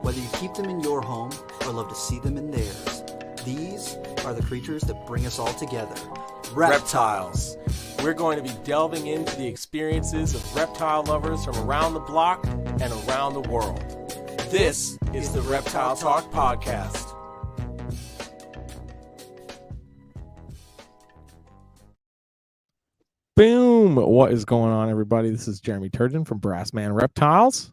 Whether you keep them in your home or love to see them in theirs, these are the creatures that bring us all together. Reptiles. We're going to be delving into the experiences of reptile lovers from around the block and around the world. This is the Reptile Talk Podcast. Boom! What is going on, everybody? This is Jeremy Turgeon from Brassman Reptiles.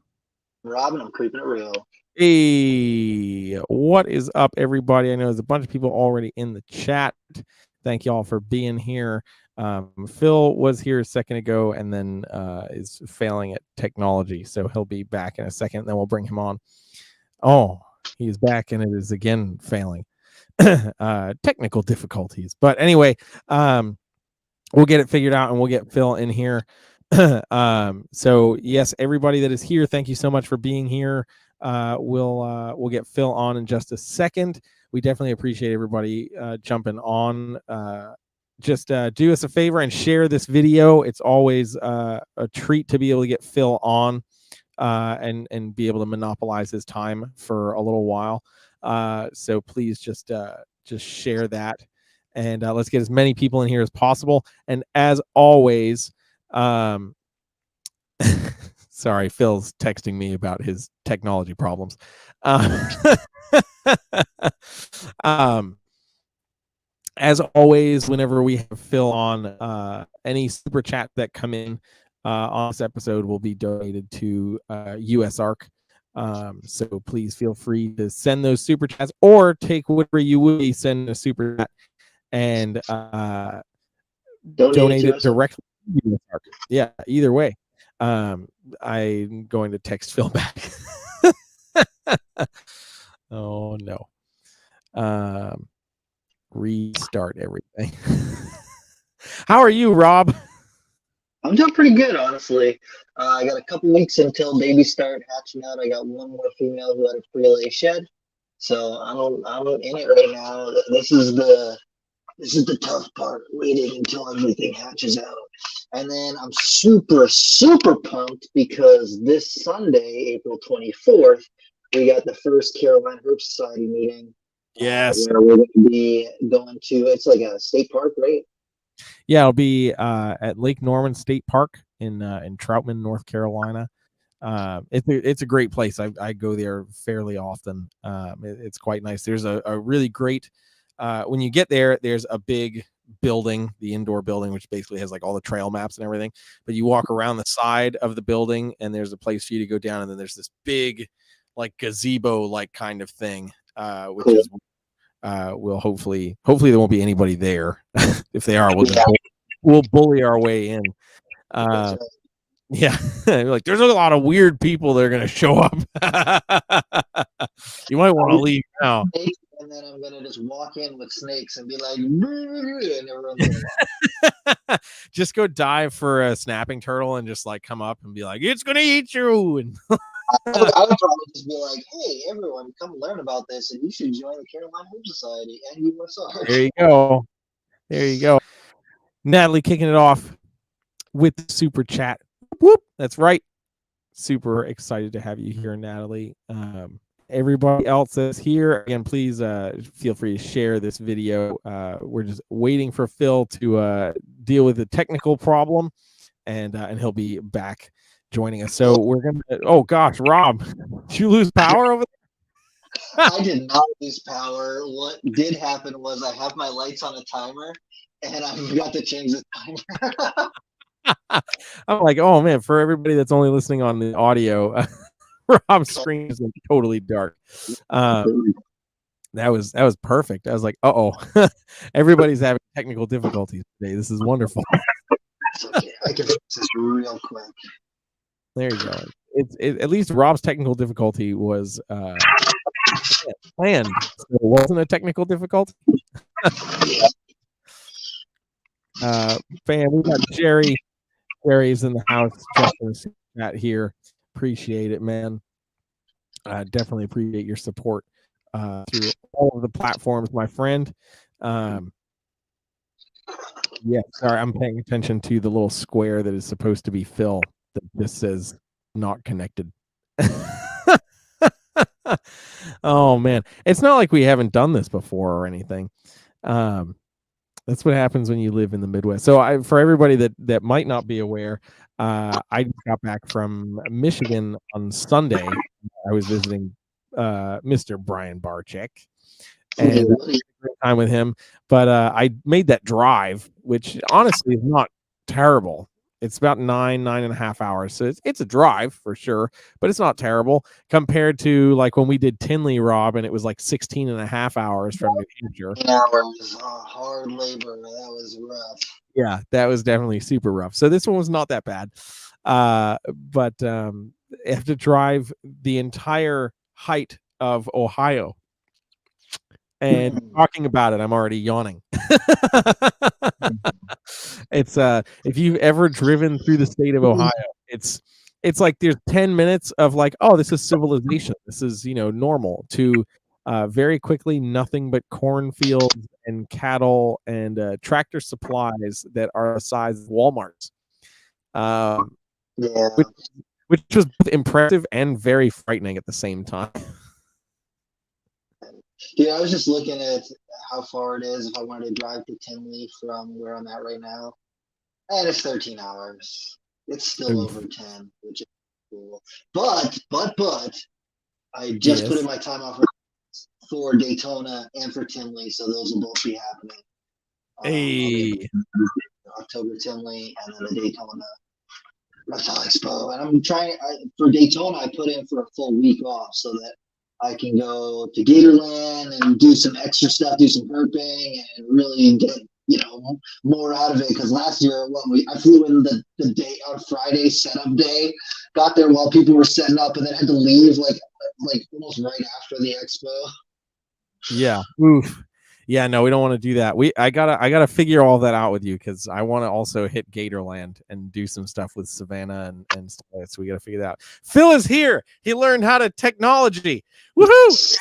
Robin, I'm keeping it real. Hey, what is up, everybody? I know there's a bunch of people already in the chat. Thank y'all for being here. Phil was here a second ago and then is failing at technology, so he'll be back in a second. Then we'll bring him on. Oh, he's back and it is again failing. Technical difficulties. But anyway, we'll get it figured out and we'll get Phil in here. So yes, everybody that is here, thank you so much for being here. We'll get Phil on in just a second. We definitely appreciate everybody jumping on. Just do us a favor and share this video. It's always a treat to be able to get Phil on and be able to monopolize his time for a little while. So please just share that, and let's get as many people in here as possible. And as always, sorry, Phil's texting me about his technology problems. As always, whenever we have Phil on, any super chat that come in on this episode will be donated to USARK. So please feel free to send those super chats or take whatever you would be sending a super chat and donate it directly to USARK. Yeah, either way. I'm going to text Phil back. Oh no. Restart everything. How are you, Rob? I'm doing pretty good, honestly. I got a couple weeks until babies start hatching out. I got one more female who had a pre-lay shed, so I'm in it right now. This is the tough part, waiting until everything hatches out. And then I'm super pumped because this Sunday, April 24th, we got the first Carolina Herp Society meeting. Yes. Where we're going to be going to, it's like a state park, right? Yeah, it'll be at Lake Norman State Park in Troutman, North Carolina. It's a great place. I go there fairly often. It's quite nice. There's a really great, when you get there, there's a big building, the indoor building, which basically has like all the trail maps and everything. But you walk around the side of the building and there's a place for you to go down. And then there's this big like gazebo like kind of thing, which Cool. is we'll hopefully there won't be anybody there. If they are, we'll bully our way in. Yeah, like there's a lot of weird people that are going to show up. You might want to leave now. And then I'm gonna just walk in with snakes and be like, and everyone's gonna just go dive for a snapping turtle and just like come up and be like, it's gonna eat you. And I would probably just be like, hey, everyone, come learn about this, and you should join the Carolina Herp Society and USARK. There you go. Natalie kicking it off with the super chat. Whoop, that's right. Super excited to have you here, Natalie. Everybody else that's here, again, please feel free to share this video. We're just waiting for Phil to deal with the technical problem, and he'll be back joining us. So we're gonna. Oh gosh, Rob, did you lose power over there? I did not lose power. What did happen was I have my lights on a timer, and I forgot to change the timer. I'm like, oh man, for everybody that's only listening on the audio. Rob's screen is like totally dark. That was perfect. I was like, everybody's having technical difficulties today. This is wonderful. That's okay. I can fix this real quick. There you go. It's at least Rob's technical difficulty was planned. So it wasn't a technical difficulty. Fan, we got Jerry. Jerry's in the house. Just chat here. Appreciate it, man. Definitely appreciate your support through all of the platforms, my friend. Yeah, sorry, I'm paying attention to the little square that is supposed to be Phil that just says not connected. Oh man, it's not like we haven't done this before or anything. That's what happens when you live in the Midwest. So, for everybody that might not be aware, I just got back from Michigan on Sunday. I was visiting Mr. Brian Barczyk, and great time with him. But I made that drive, which honestly is not terrible. It's about 9.5 hours. So it's a drive for sure, but it's not terrible compared to like when we did Tinley, Rob, and it was like 16.5 hours from New Hampshire. Hours, hard labor. That was rough. Yeah, that was definitely super rough. So this one was not that bad. But I have to drive the entire height of Ohio. And talking about it, I'm already yawning. It's if you've ever driven through the state of Ohio, it's like there's 10 minutes of like, oh, this is civilization. This is, normal, to very quickly nothing but cornfields and cattle and tractor supplies that are the size of Walmart's. Yeah. Which was both impressive and very frightening at the same time. Yeah, I was just looking at how far it is if I wanted to drive to Tinley from where I'm at right now. And it's 13 hours. It's still over 10, which is cool. But I just put in my time off for Daytona and for Tinley, so those will both be happening. Hey. October Tinley and then the Daytona Reptile Expo. And I'm trying, for Daytona, I put in for a full week off so that I can go to Gatorland and do some extra stuff, do some herping, and really get more out of it. Because last year, I flew in the day on Friday setup day, got there while people were setting up, and then had to leave like almost right after the expo. Yeah. Oof. Yeah, no, we don't want to do that. I gotta figure all that out with you, because I want to also hit Gatorland and do some stuff with Savannah and stuff. So we gotta figure that out. Phil is here. He learned how to technology. Woohoo!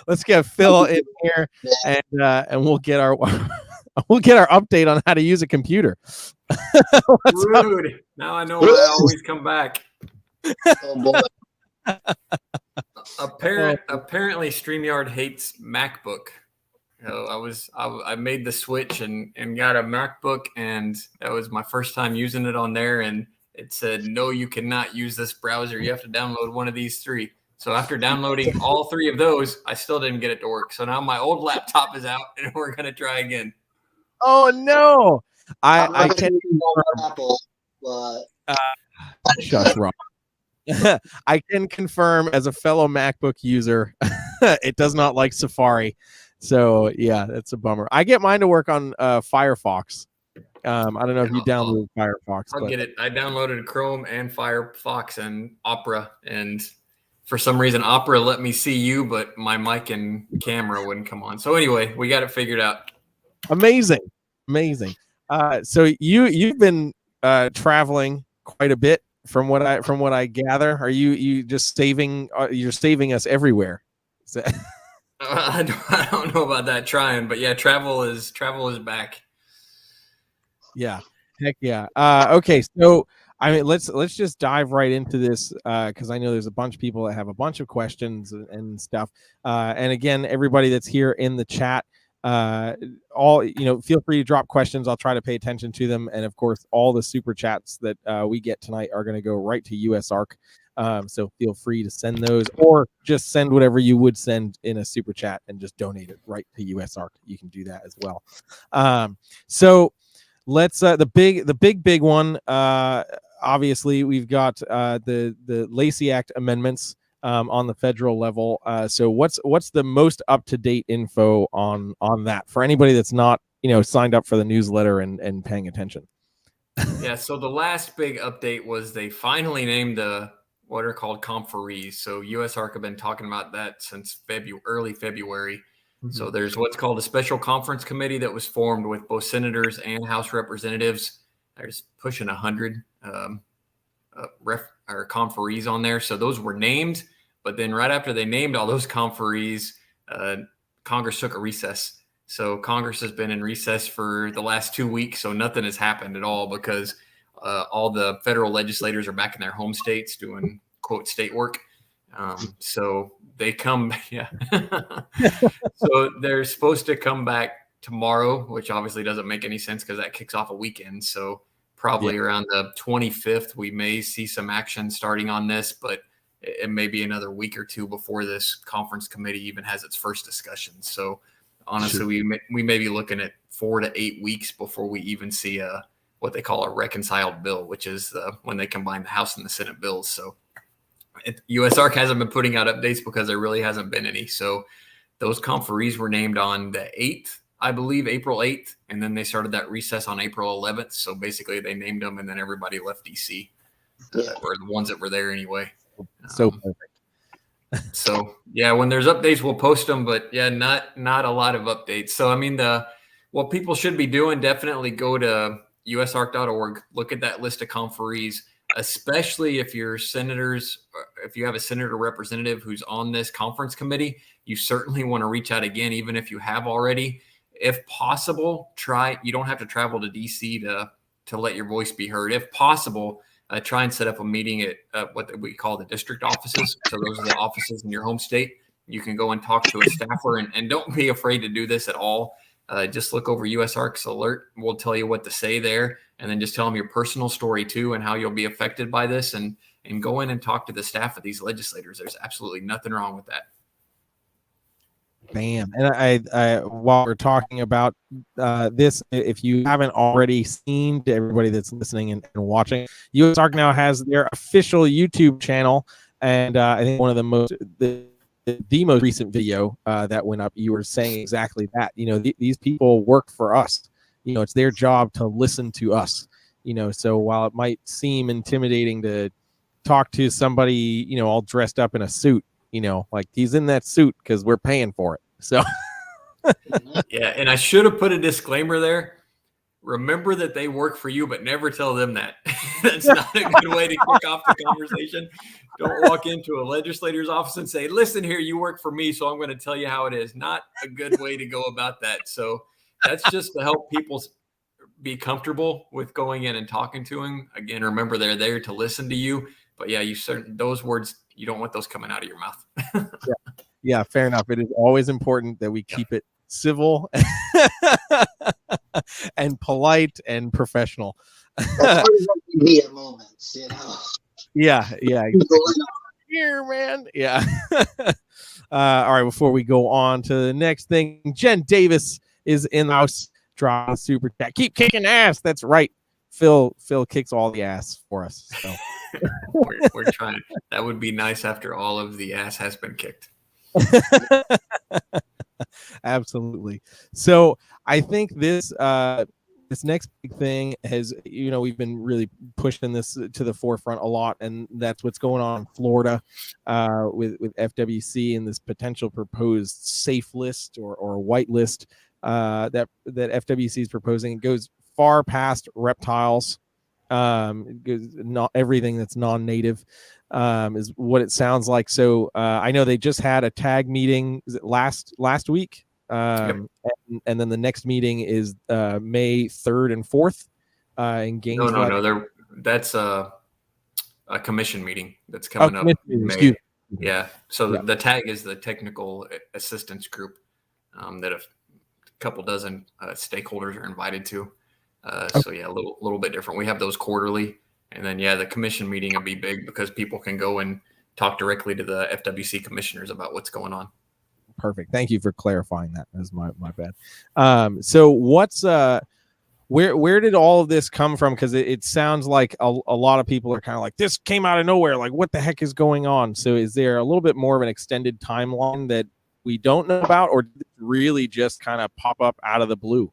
Let's get Phil in here, and we'll get our update on how to use a computer. Rude. Now I know why I always come back. Oh boy. Apparently StreamYard hates MacBook. I made the switch and got a MacBook, and that was my first time using it on there, and it said, no, you cannot use this browser. You have to download one of these three. So after downloading all three of those, I still didn't get it to work. So now my old laptop is out, and we're going to try again. Oh, no. I can't Apple, but shush, Rob. I can confirm, as a fellow MacBook user, it does not like Safari. So yeah, that's a bummer. I get mine to work on Firefox. I don't know if you downloaded Firefox. I'll get it. I downloaded Chrome and Firefox and Opera, and for some reason Opera let me see you, but my mic and camera wouldn't come on. So anyway, we got it figured out. Amazing. So you've been traveling quite a bit. From what I gather, are you just saving? You're saving us everywhere. I don't know about that. Trying, but yeah, travel is back. Yeah, heck yeah. Okay, so I mean, let's just dive right into this, because I know there's a bunch of people that have a bunch of questions and stuff. And again, everybody that's here in the chat, feel free to drop questions. I'll try to pay attention to them, and of course all the super chats that we get tonight are going to go right to USARK, so feel free to send those, or just send whatever you would send in a super chat and just donate it right to USARK. You can do that as well. So let's the big one, obviously we've got the Lacey Act amendments on the federal level. So what's the most up-to-date info on that for anybody that's not, signed up for the newsletter and paying attention? Yeah, so the last big update was they finally named what are called conferees. So USARK have been talking about that since early February. Mm-hmm. So there's what's called a special conference committee that was formed with both senators and House representatives. There's pushing 100 conferees on there. So those were named. But then right after they named all those conferees, Congress took a recess. So Congress has been in recess for the last 2 weeks, so nothing has happened at all because all the federal legislators are back in their home states doing quote state work. So they come, yeah. So they're supposed to come back tomorrow, which obviously doesn't make any sense because that kicks off a weekend. So probably around the 25th, we may see some action starting on this, but it may be another week or two before this conference committee even has its first discussion. So honestly, we may be looking at 4 to 8 weeks before we even see what they call a reconciled bill, which is when they combine the House and the Senate bills. So USARK hasn't been putting out updates because there really hasn't been any. So those conferees were named on the 8th, I believe, April 8th, and then they started that recess on April 11th. So basically they named them and then everybody left DC, or the ones that were there anyway. So perfect. So yeah, when there's updates, we'll post them, but yeah, not a lot of updates. So I mean, what people should be doing, definitely go to usark.org, look at that list of conferees, especially if you're senators, if you have a senator representative who's on this conference committee, you certainly want to reach out again, even if you have already. If possible, you don't have to travel to DC to let your voice be heard. If possible, try and set up a meeting at what we call the district offices. So those are the offices in your home state. You can go and talk to a staffer, and don't be afraid to do this at all. Just look over USARK's alert. We'll tell you what to say there, and then just tell them your personal story too and how you'll be affected by this, and go in and talk to the staff of these legislators. There's absolutely nothing wrong with that. Bam. And I while we're talking about this, if you haven't already seen, to everybody that's listening and watching, USARK now has their official YouTube channel, and I think one of the most recent video that went up, you were saying exactly that. These people work for us. It's their job to listen to us. So while it might seem intimidating to talk to somebody, all dressed up in a suit, like he's in that suit because we're paying for it. So yeah, and I should have put a disclaimer there. Remember that they work for you, but never tell them that. That's not a good way to kick off the conversation. Don't walk into a legislator's office and say, listen here, you work for me, so I'm going to tell you how it is. Not a good way to go about that. So that's just to help people be comfortable with going in and talking to them. Again, remember, they're there to listen to you. But yeah, those words, you don't want those coming out of your mouth. Yeah, fair enough. It is always important that we keep it civil and polite and professional. That's media moments, Yeah. Here, man. Yeah. All right. Before we go on to the next thing, Jen Davis is in the house. Drop a super chat. Keep kicking ass. That's right. Phil kicks all the ass for us. So. we're trying. That would be nice after all of the ass has been kicked. Absolutely. So I think this next big thing has, we've been really pushing this to the forefront a lot, and that's what's going on in Florida with FWC and this potential proposed safe list or white list that FWC is proposing. It goes far past reptiles. Not everything that's non-native is what it sounds like. So I know they just had a tag meeting. Is it last week? Yep. And then the next meeting is May 3rd and 4th in Gainesville. No. That's a commission meeting that's coming up. May. Yeah. So the tag is the technical assistance group that a couple dozen stakeholders are invited to. So yeah, a little bit different. We have those quarterly, and then the commission meeting will be big because people can go and talk directly to the FWC commissioners about what's going on. Perfect. Thank you for clarifying that. That's my bad. So what's where did all of this come from? Because it sounds like a lot of people are kind of like, this came out of nowhere. Like, what the heck is going on? So is there a little bit more of an extended timeline that we don't know about, or did it really just kind of pop up out of the blue?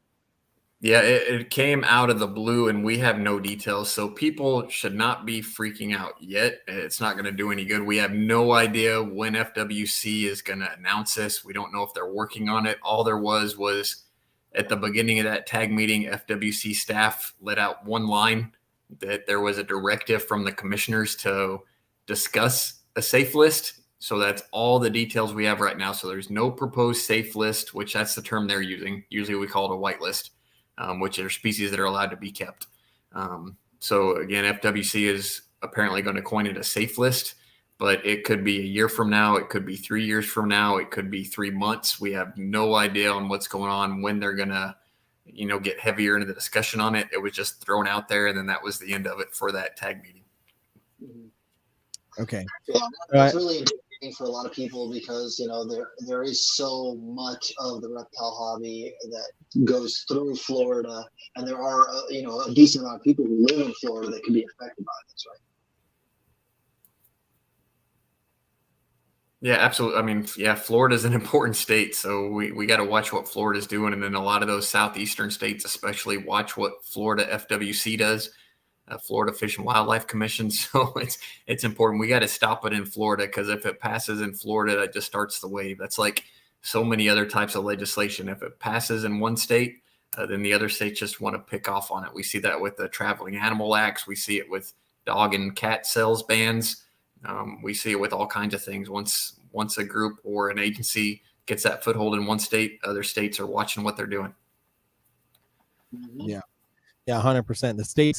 Yeah, it came out of the blue, and we have no details. So people should not be freaking out yet. It's not going to do any good. We have no idea when FWC is going to announce this. We don't know if they're working on it. All there was at the beginning of that tag meeting, FWC staff let out one line that there was a directive from the commissioners to discuss a safe list. So that's all the details we have right now. So there's no proposed safe list, which that's the term they're using. Usually we call it a white list, which are species that are allowed to be kept. So again, FWC is apparently going to coin it a safe list, but it could be a year from now. It could be 3 years from now. It could be 3 months. We have no idea on what's going on, when they're going to, get heavier into the discussion on it. It was just thrown out there, and then that was the end of it for that tag meeting. Okay. Yeah, that's really intimidating for a lot of people because there is so much of the reptile hobby that goes through Florida, and there are a decent amount of people who live in Florida that could be affected by this, right? Yeah, absolutely. I mean, yeah, Florida is an important state, so we got to watch what Florida's doing, and then a lot of those southeastern states, especially, watch what Florida FWC does, Florida Fish and Wildlife Commission. So it's important. We got to stop it in Florida, because if it passes in Florida, that just starts the wave. That's like so many other types of legislation. If it passes in one state, then the other states just want to pick off on it. We see that with the Traveling Animal Acts. We see it with dog and cat sales bans. We see it with all kinds of things. Once a group or an agency gets that foothold in one state, other states are watching what they're doing. Yeah. Yeah, 100%.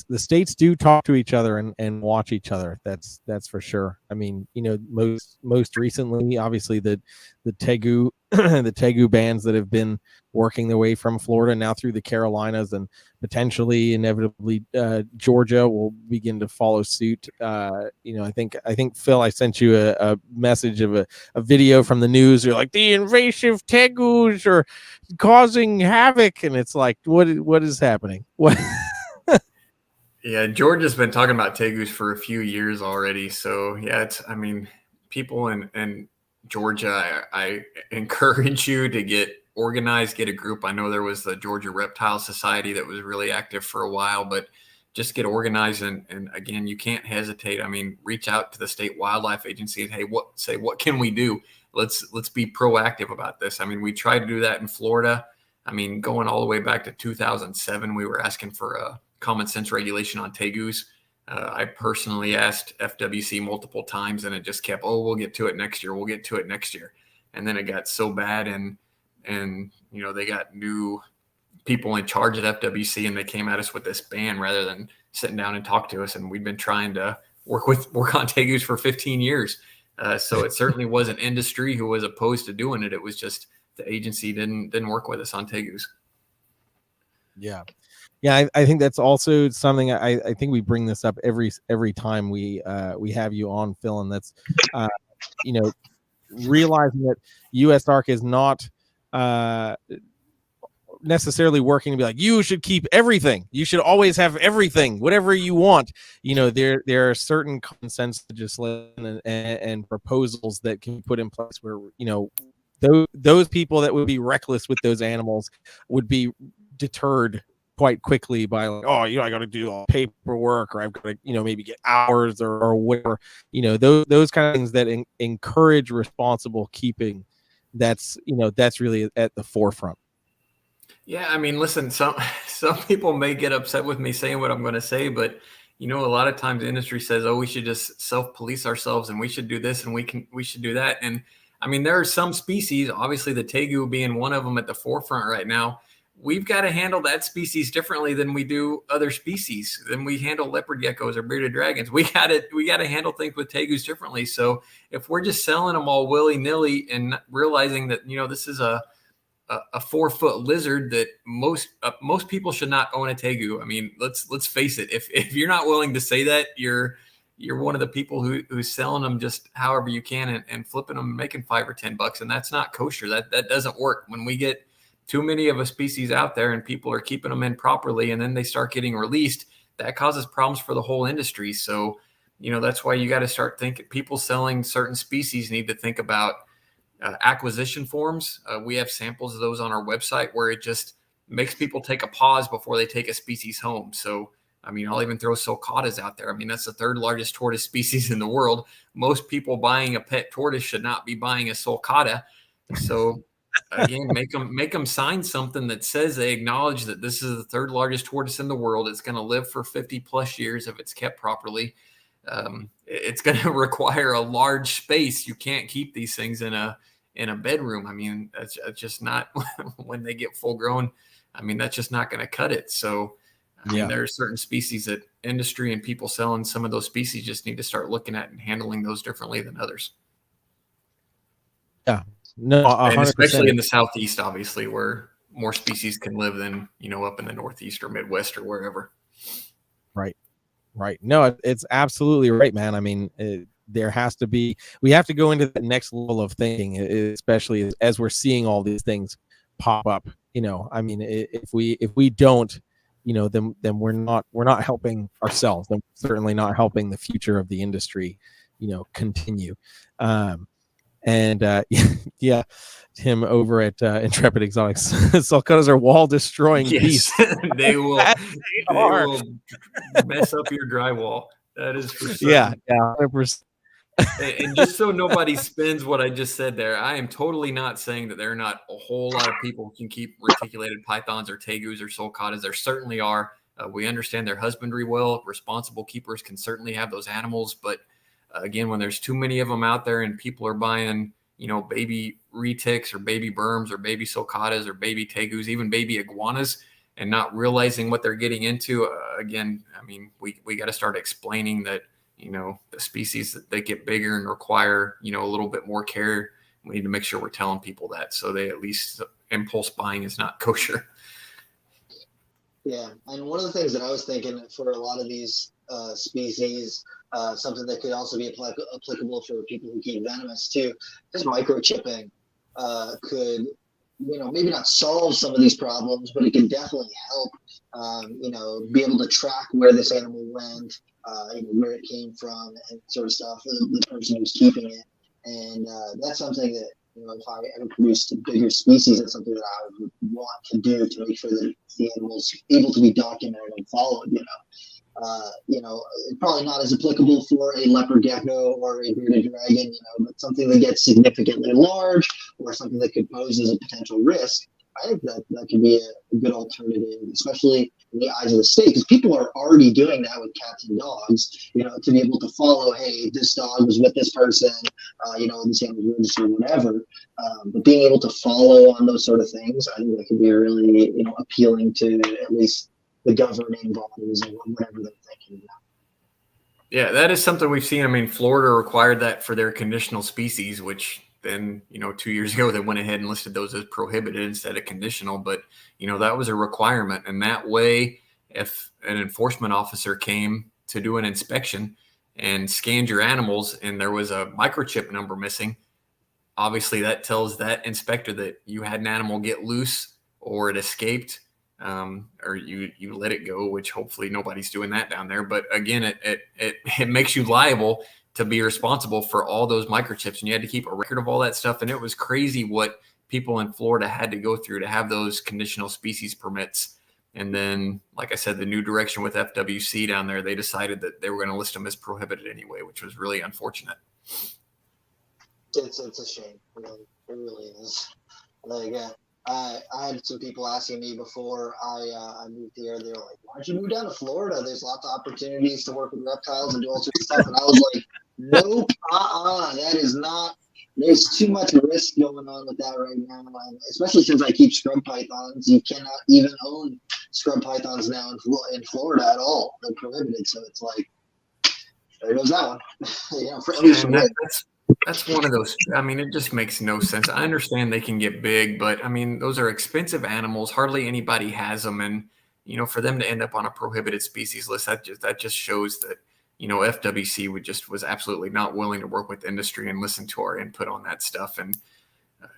The states do talk to each other and watch each other. That's for sure. I mean, most recently, obviously the Tegu the Tegu bands that have been working their way from Florida now through the Carolinas, and potentially, inevitably, Georgia will begin to follow suit. I think Phil, I sent you a message of a video from the news. You're like, the invasive Tegus are causing havoc, and it's like, what is happening? What? Yeah, Georgia's been talking about Tegus for a few years already. So yeah, people in Georgia, I encourage you to get organized, get a group. I know there was the Georgia Reptiles Society that was really active for a while, but just get organized. And again, you can't hesitate. I mean, reach out to the state wildlife agency and, hey, what can we do? Let's be proactive about this. I mean, we tried to do that in Florida. I mean, going all the way back to 2007, we were asking for a common sense regulation on Tegus. I personally asked FWC multiple times, and it just kept, we'll get to it next year. We'll get to it next year. And then it got so bad, and they got new people in charge at FWC, and they came at us with this ban rather than sitting down and talk to us. And we've been trying to work on Tegus for 15 years. So it certainly wasn't industry who was opposed to doing it. It was just the agency didn't work with us on Tegus. Yeah. Yeah, I think that's also something I think we bring this up every time we have you on, Phil, and that's realizing that USARK is not necessarily working to be like, you should keep everything, you should always have everything, whatever you want. There are certain common sense legislation and proposals that can be put in place where those people that would be reckless with those animals would be deterred quite quickly by like, I got to do all paperwork, or I've got to, maybe get hours or whatever, those kind of things that encourage responsible keeping. That's really at the forefront. Yeah. I mean, listen, some people may get upset with me saying what I'm going to say, but a lot of times the industry says, we should just self-police ourselves, and we should do this, and we should do that. And I mean, there are some species, obviously the Tegu being one of them at the forefront right now. We've got to handle that species differently than we do other species. Than we handle leopard geckos or bearded dragons. We got to handle things with Tegus differently. So if we're just selling them all willy nilly and realizing that this is a 4-foot lizard that most people should not own a Tegu. I mean, let's face it. If you're not willing to say that, you're one of the people who's selling them just however you can and flipping them and making $5 or $10, and that's not kosher. That doesn't work. When we get too many of a species out there and people are keeping them in properly, and then they start getting released, that causes problems for the whole industry. So, that's why you got to start thinking. People selling certain species need to think about acquisition forms. We have samples of those on our website where it just makes people take a pause before they take a species home. So, I mean, I'll even throw sulcatas out there. I mean, that's the 3rd largest tortoise species in the world. Most people buying a pet tortoise should not be buying a sulcata. So again, make them sign something that says they acknowledge that this is the 3rd largest tortoise in the world. It's going to live for 50 plus years if it's kept properly. it's going to require a large space. You can't keep these things in a bedroom. I mean, that's just not when they get full grown. I mean, that's just not going to cut it. So, I mean, there are certain species that industry and people selling some of those species just need to start looking at and handling those differently than others. Yeah, no, 100%. And especially in the Southeast, obviously, where more species can live than, up in the Northeast or Midwest or wherever. Right. No, it's absolutely right, man. I mean, we have to go into the next level of thinking, especially as we're seeing all these things pop up. I mean, if we don't, then we're not helping ourselves. Then we're certainly not helping the future of the industry, continue. Yeah, Tim over at Intrepid Exotics, sulcatas are wall destroying beasts. They will mess up your drywall. That is for certain. Yeah, 100%. And just so nobody spins what I just said there, I am totally not saying that there are not a whole lot of people who can keep reticulated pythons or tegus or sulcatas. There certainly are. We understand their husbandry well. Responsible keepers can certainly have those animals, but again, when there's too many of them out there and people are buying, baby retics or baby berms or baby sulcatas or baby tegus, even baby iguanas, and not realizing what they're getting into, again, I mean, we got to start explaining that, the species that they get bigger and require, a little bit more care. We need to make sure we're telling people that, so they at least impulse buying is not kosher. Yeah, and one of the things that I was thinking for a lot of these species, something that could also be applicable for people who keep venomous too, is microchipping could, maybe not solve some of these problems, but it can definitely help, be able to track where this animal went, where it came from, and sort of stuff, the person who's keeping it. And that's something that, if I ever produced a bigger species, that's something that I would want to do to make sure that the animal's able to be documented and followed, probably not as applicable for a leopard gecko or a bearded dragon, but something that gets significantly large or something that could pose as a potential risk. I think that could be a good alternative, especially in the eyes of the state, because people are already doing that with cats and dogs, to be able to follow, hey, this dog was with this person, this animal's registered, whatever. But being able to follow on those sort of things, I think that could be really, appealing to at least the governing bodies and whatever they're thinking about. Yeah, that is something we've seen. I mean, Florida required that for their conditional species, which then, 2 years ago, they went ahead and listed those as prohibited instead of conditional. But, that was a requirement. And that way, if an enforcement officer came to do an inspection and scanned your animals and there was a microchip number missing, obviously that tells that inspector that you had an animal get loose or it escaped. Or you let it go, which hopefully nobody's doing that down there. But again, it makes you liable to be responsible for all those microchips, and you had to keep a record of all that stuff. And it was crazy what people in Florida had to go through to have those conditional species permits. And then, like I said, the new direction with FWC down there, they decided that they were going to list them as prohibited anyway, which was really unfortunate. It's a shame. It really is. I had some people asking me before I moved here. They were like, "Why'd you move down to Florida? There's lots of opportunities to work with reptiles and do all sorts of stuff." And I was like, "Nope, that is not. There's too much risk going on with that right now, and especially since I keep scrub pythons. You cannot even own scrub pythons now in Florida at all. They're prohibited. So it's like, there goes that one. For at least for me. That's one of those. I mean, it just makes no sense. I understand they can get big, but I mean, those are expensive animals. Hardly anybody has them. And, for them to end up on a prohibited species list, that just shows that, FWC was absolutely not willing to work with industry and listen to our input on that stuff. And,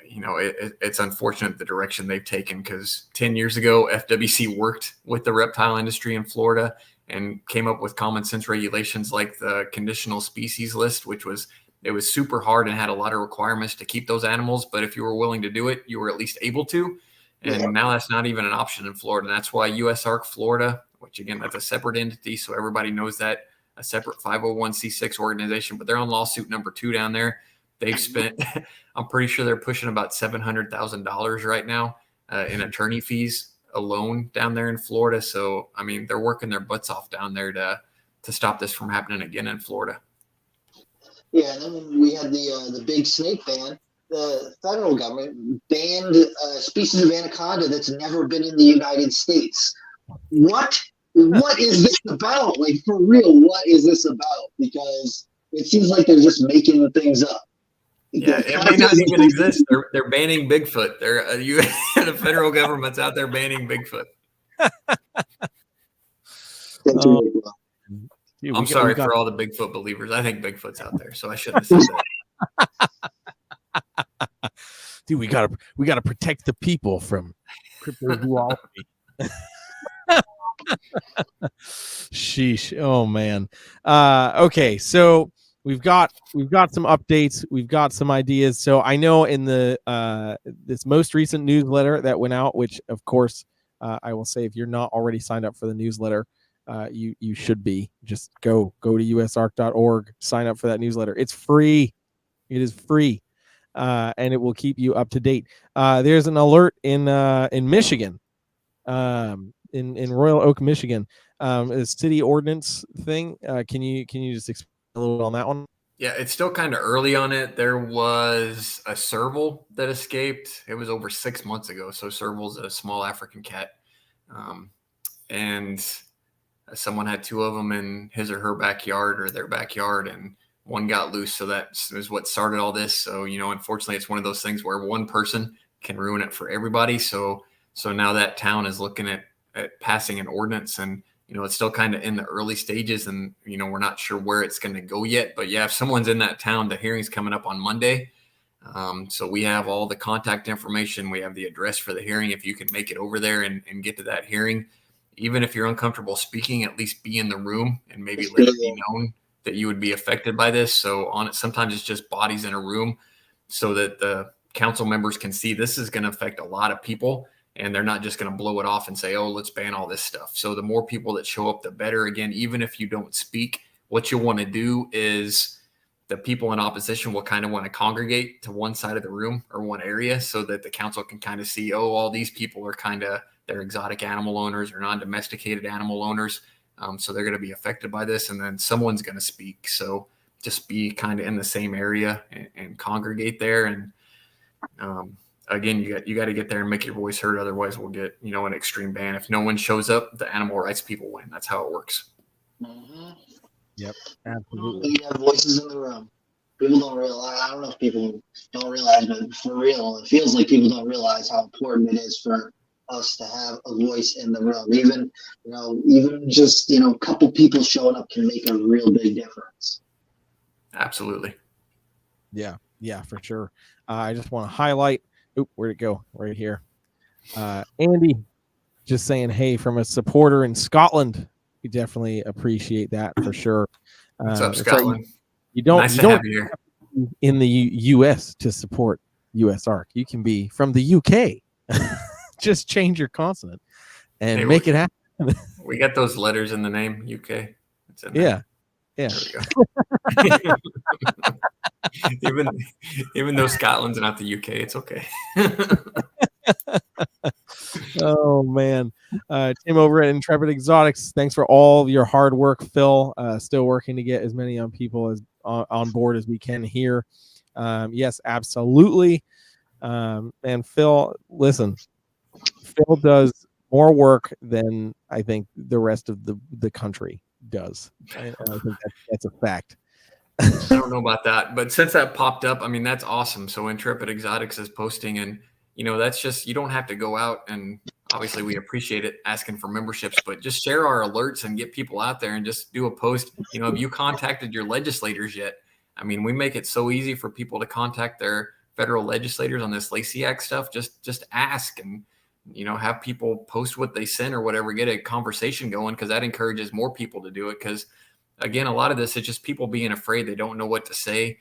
it's unfortunate the direction they've taken, because 10 years ago, FWC worked with the reptile industry in Florida and came up with common sense regulations like the conditional species list, it was super hard and had a lot of requirements to keep those animals. But if you were willing to do it, you were at least able to. And now that's not even an option in Florida. And that's why USARK Florida, which again, that's a separate entity. So everybody knows that, a separate 501c6 organization, but they're on lawsuit number 2 down there. They've spent, I'm pretty sure they're pushing about $700,000 right now in attorney fees alone down there in Florida. So, I mean, they're working their butts off down there to stop this from happening again in Florida. Yeah, and then when we had the big snake ban, the federal government banned a species of anaconda that's never been in the United States. What is this about? Like, for real, what is this about? Because it seems like they're just making things up. Yeah, it may not even exist. They're banning Bigfoot. The federal government's out there banning Bigfoot. I'm sorry for all the Bigfoot believers. I think Bigfoot's out there, so I shouldn't have said that. Dude, we gotta protect the people from cryptozoology. Sheesh. Oh man. Okay, so we've got some updates, we've got some ideas. So I know in the this most recent newsletter that went out, which of course I will say, if you're not already signed up for the newsletter, you should be. Just go to usark.org, sign up for that newsletter. It's free. It is free, and it will keep you up to date. There's an alert in Michigan, in Royal Oak, Michigan, a city ordinance thing. Can you just explain a little bit on that one? Yeah, it's still kind of early on it. There was a serval that escaped. It was over 6 months ago. So serval's a small African cat, and someone had two of them in his or her backyard or their backyard, and one got loose. So that is what started all this. So, unfortunately, it's one of those things where one person can ruin it for everybody. So now that town is looking at passing an ordinance, and, it's still kind of in the early stages, and, we're not sure where it's going to go yet. But yeah, if someone's in that town, the hearing's coming up on Monday. So we have all the contact information. We have the address for the hearing. If you can make it over there and get to that hearing, even if you're uncomfortable speaking, at least be in the room and maybe let it be known that you would be affected by this. So sometimes it's just bodies in a room, so that the council members can see this is going to affect a lot of people, and they're not just going to blow it off and say, oh, let's ban all this stuff. So the more people that show up, the better. Again, even if you don't speak, what you'll want to do is the people in opposition will kind of want to congregate to one side of the room or one area, so that the council can kind of see, oh, all these people are they're exotic animal owners or non-domesticated animal owners. So they're going to be affected by this, and then someone's going to speak. So just be kind of in the same area and congregate there. And again, you got to get there and make your voice heard. Otherwise, we'll get an extreme ban. If no one shows up, the animal rights people win. That's how it works. Mm-hmm. Yep, absolutely. We have voices in the room. People don't realize. I don't know if people don't realize, but for real, it feels like people don't realize how important it is for us to have a voice in the room. Even just a couple people showing up can make a real big difference. Absolutely. Yeah, for sure. I just want to highlight. Where'd it go? Right here. Andy, just saying hey from a supporter in Scotland. We definitely appreciate that for sure. What's up, Scotland? Right, you don't have you here in the U.S. to support USARK. You can be from the UK. Just change your consonant and make it happen. We got those letters in the name, UK. It's in there. Yeah. There we go. even though Scotland's not the UK, it's okay. Oh man. Tim over at Intrepid Exotics, thanks for all of your hard work, Phil. Still working to get as many people as on board as we can here. Yes, absolutely. And Phil, listen, Phil does more work than I think the rest of the country does. I think that's a fact. I don't know about that, but since that popped up, that's awesome. So Intrepid Exotics is posting, and that's just, you don't have to go out, and obviously we appreciate it, asking for memberships, but just share our alerts and get people out there and just do a post. Have you contacted your legislators yet? We make it so easy for people to contact their federal legislators on this Lacey Act stuff. Just ask, and have people post what they sent or whatever, get a conversation going, because that encourages more people to do it. Because again, a lot of this is just people being afraid. They don't know what to say.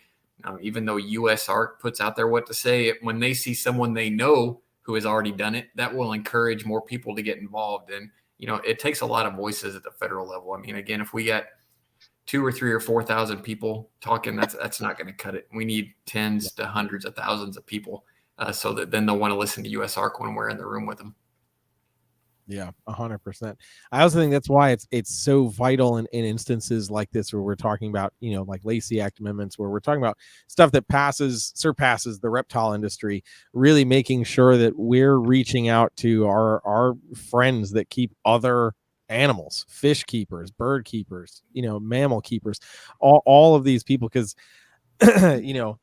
Even though USARK puts out there what to say, when they see someone they know who has already done it, that will encourage more people to get involved. And, it takes a lot of voices at the federal level. Again, if we got 2,000 or 3,000 or 4,000 people talking, that's not going to cut it. We need tens to hundreds of thousands of people, so that then they'll want to listen to USARK when we're in the room with them. Yeah, 100%. I also think that's why it's so vital in instances like this where we're talking about, like Lacey Act amendments, where we're talking about stuff that surpasses the reptile industry, really making sure that we're reaching out to our friends that keep other animals, fish keepers, bird keepers, mammal keepers, all of these people, because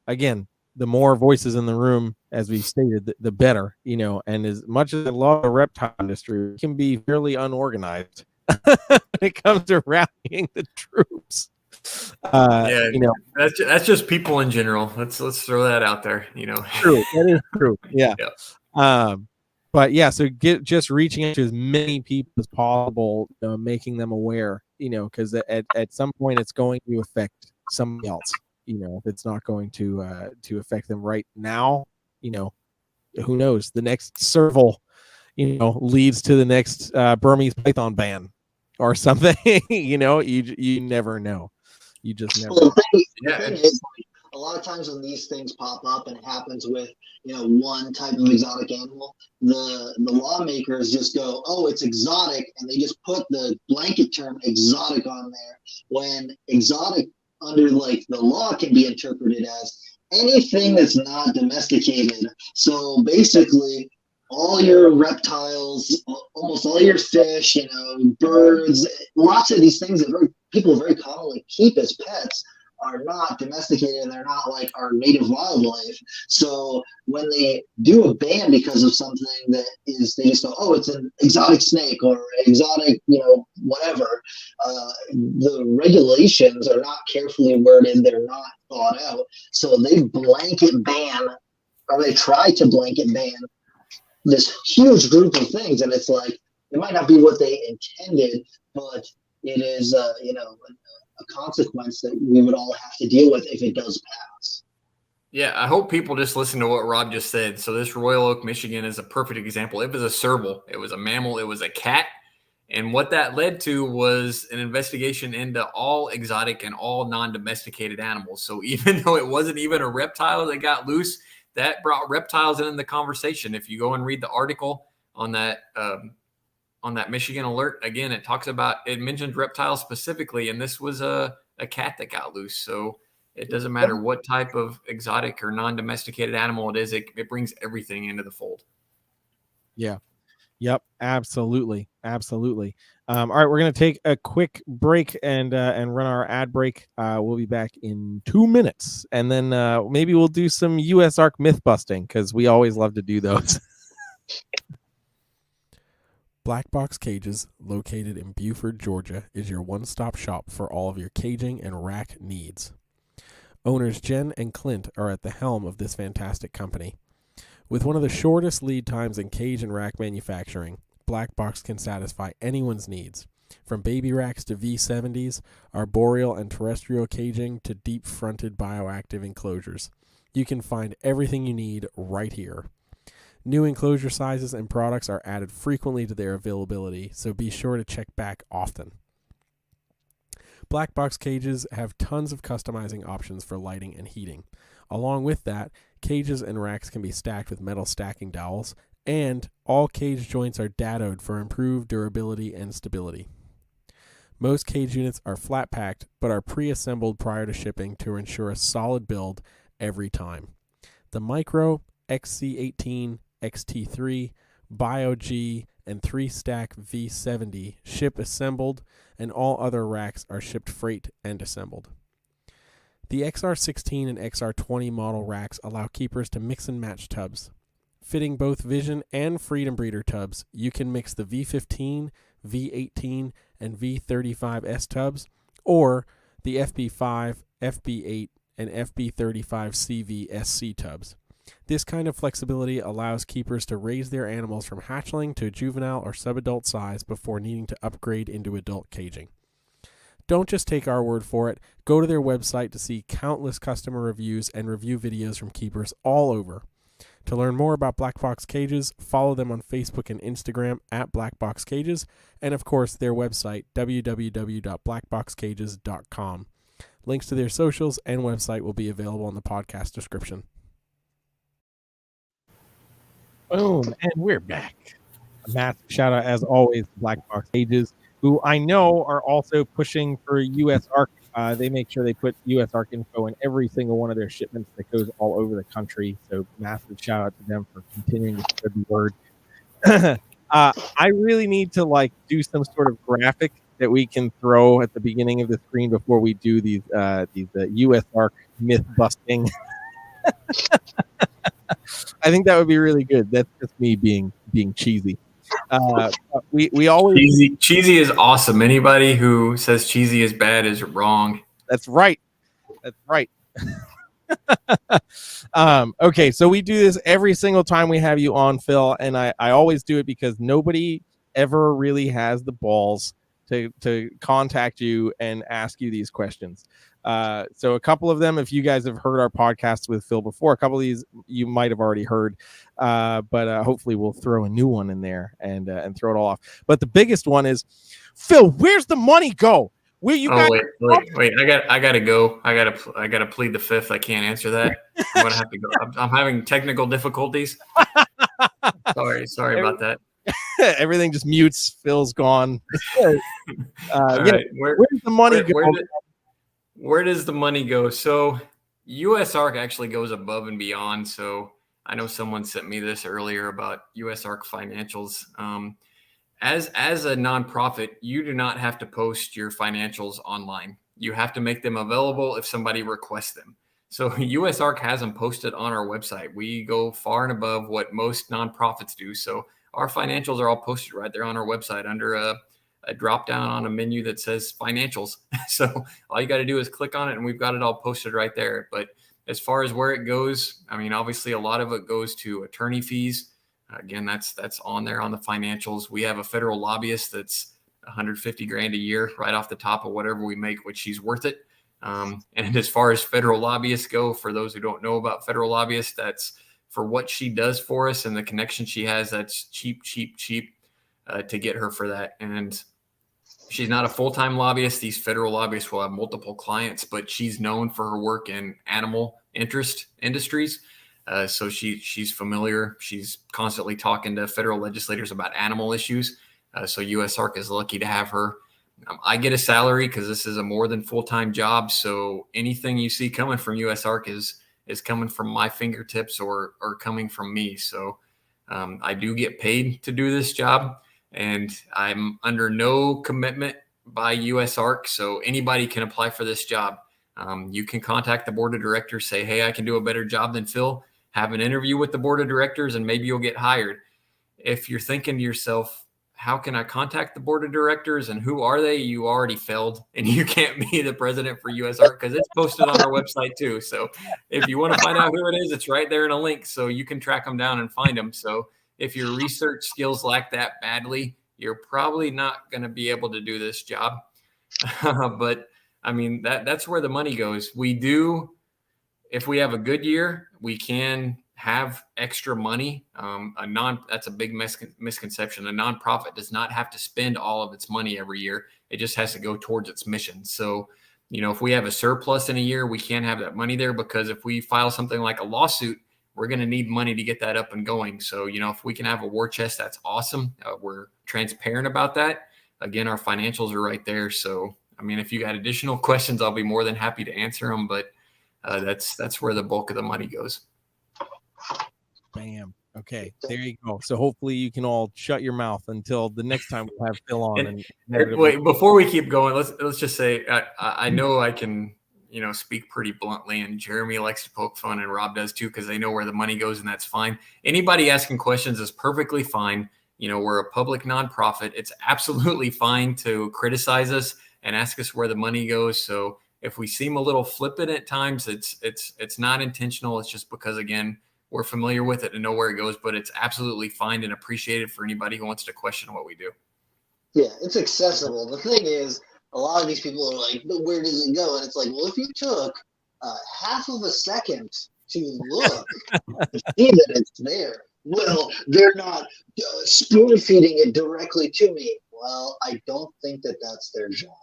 again, the more voices in the room, as we've stated, the better, and as much as I love the reptile industry, it can be fairly unorganized when it comes to rallying the troops. That's just people in general. Let's throw that out there, True. That is true. Yeah. Yeah. But yeah, so just reaching out to as many people as possible, making them aware, because at some point it's going to affect somebody else. If it's not going to affect them right now, who knows? The next serval, leads to the next Burmese python ban or something. You never know. You just never. Well, the thing is, a lot of times when these things pop up and it happens with one type of exotic animal, the lawmakers just go, oh, it's exotic, and they just put the blanket term exotic on there, when exotic under the law can be interpreted as anything that's not domesticated. So basically all your reptiles, almost all your fish, birds, lots of these things that people very commonly keep as pets are not domesticated, and they're not like our native wildlife. So when they do a ban because of something that is, they just go, oh, it's an exotic snake or exotic, whatever. The regulations are not carefully worded. They're not thought out. So they blanket ban, or they try to blanket ban this huge group of things. And it's like, it might not be what they intended, but it is, a consequence that we would all have to deal with if it does pass. Yeah, I hope people just listen to what Rob just said. So this Royal Oak, Michigan is a perfect example. It was a serval. It was a mammal. It was a cat. And what that led to was an investigation into all exotic and all non-domesticated animals. So even though it wasn't even a reptile that got loose, that brought reptiles in the conversation. If you go and read the article on that Michigan alert, again, it mentions reptiles specifically, and this was a cat that got loose. So it doesn't matter what type of exotic or non-domesticated animal it is, it brings everything into the fold. Yeah. Yep. Absolutely. Absolutely. All right. We're going to take a quick break and run our ad break. We'll be back in 2 minutes, and then maybe we'll do some USARK myth busting, because we always love to do those. Black Box Cages, located in Buford, Georgia, is your one-stop shop for all of your caging and rack needs. Owners Jen and Clint are at the helm of this fantastic company. With one of the shortest lead times in cage and rack manufacturing, Black Box can satisfy anyone's needs, from baby racks to V70s, arboreal and terrestrial caging to deep-fronted bioactive enclosures. You can find everything you need right here. New enclosure sizes and products are added frequently to their availability, so be sure to check back often. Black Box Cages have tons of customizing options for lighting and heating. Along with that, cages and racks can be stacked with metal stacking dowels, and all cage joints are dadoed for improved durability and stability. Most cage units are flat packed, but are pre-assembled prior to shipping to ensure a solid build every time. The Micro, XC18, XT3, Bio-G, and 3-stack V70 ship assembled, and all other racks are shipped freight and assembled. The XR16 and XR20 model racks allow keepers to mix and match tubs. Fitting both Vision and Freedom Breeder tubs, you can mix the V15, V18, and V35S tubs, or the FB5, FB8, and FB35CV SC tubs. This kind of flexibility allows keepers to raise their animals from hatchling to juvenile or subadult size before needing to upgrade into adult caging. Don't just take our word for it. Go to their website to see countless customer reviews and review videos from keepers all over. To learn more about Black Box Cages, follow them on Facebook and Instagram at Black Box Cages, and of course their website, www.blackboxcages.com. Links to their socials and website will be available in the podcast description. Boom, and we're back. A massive shout out, as always, to Black Box Pages, who I know are also pushing for USARK. They make sure they put USARK info in every single one of their shipments that goes all over the country. So massive shout out to them for continuing to spread the word. I really need to do some sort of graphic that we can throw at the beginning of the screen before we do these USARK myth busting. I think that would be really good. That's just me being cheesy. We always cheesy is awesome. Anybody who says cheesy is bad is wrong. That's right. Okay, so we do this every single time we have you on, Phil, and I always do it because nobody ever really has the balls to contact you and ask you these questions. So a couple of them, if you guys have heard our podcasts with Phil before, a couple of these you might have already heard, but hopefully we'll throw a new one in there and throw it all off. But the biggest one is, Phil, where's the money go? Where you got? Wait! I gotta go. I gotta plead the fifth. I can't answer that. I'm gonna have to go. I'm having technical difficulties. Sorry about that. Everything just mutes. Phil's gone. Right. Where's the money go? Where does the money go? So USARK actually goes above and beyond. So I know someone sent me this earlier about USARK financials. As a nonprofit, you do not have to post your financials online. You have to make them available if somebody requests them. So USARK has them posted on our website. We go far and above what most nonprofits do. So our financials are all posted right there on our website under a drop down on a menu that says financials. So all you got to do is click on it and we've got it all posted right there. But as far as where it goes, I mean, obviously a lot of it goes to attorney fees. Again, that's on there on the financials. We have a federal lobbyist that's $150,000 a year right off the top of whatever we make, which she's worth it. And as far as federal lobbyists go, for those who don't know about federal lobbyists, that's for what she does for us and the connection she has. That's cheap to get her for that. And she's not a full-time lobbyist. These federal lobbyists will have multiple clients, but she's known for her work in animal industries. So she's familiar. She's constantly talking to federal legislators about animal issues. So USARK is lucky to have her. I get a salary because this is a more than full-time job. So anything you see coming from USARK is coming from my fingertips or coming from me. So I do get paid to do this job, and I'm under no commitment by USARK. So anybody can apply for this job. You can contact the board of directors, say, hey, I can do a better job than Phil. Have an interview with the board of directors and maybe you'll get hired. If you're thinking to yourself, how can I contact the board of directors and who are they? You already failed and you can't be the president for USARK because it's posted on our website too. So if you want to find out who it is, it's right there in a link so you can track them down and find them. So if your research skills lack that badly, you're probably not going to be able to do this job. But I mean, that's where the money goes. We do. If we have a good year, we can have extra money. That's a big misconception. A nonprofit does not have to spend all of its money every year. It just has to go towards its mission. So, if we have a surplus in a year, we can't have that money there because if we file something like a lawsuit, we're going to need money to get that up and going. So, if we can have a war chest, that's awesome. We're transparent about that. Again, our financials are right there. So, I mean, if you got additional questions, I'll be more than happy to answer them. But that's where the bulk of the money goes. Bam. Okay, there you go. So hopefully you can all shut your mouth until the next time we have Phil on. And wait, before we keep going, let's just say I know I can speak pretty bluntly, and Jeremy likes to poke fun, and Rob does too, because they know where the money goes, and that's fine. Anybody asking questions is perfectly fine. We're a public nonprofit. It's absolutely fine to criticize us and ask us where the money goes. So if we seem a little flippant at times, it's not intentional. It's just because, again, we're familiar with it and know where it goes, but it's absolutely fine and appreciated for anybody who wants to question what we do. Yeah, it's accessible. The thing is, a lot of these people are like, but where does it go? And it's like, well, if you took half of a second to look to see that it's there, well, they're not spoon feeding it directly to me. Well, I don't think that that's their job.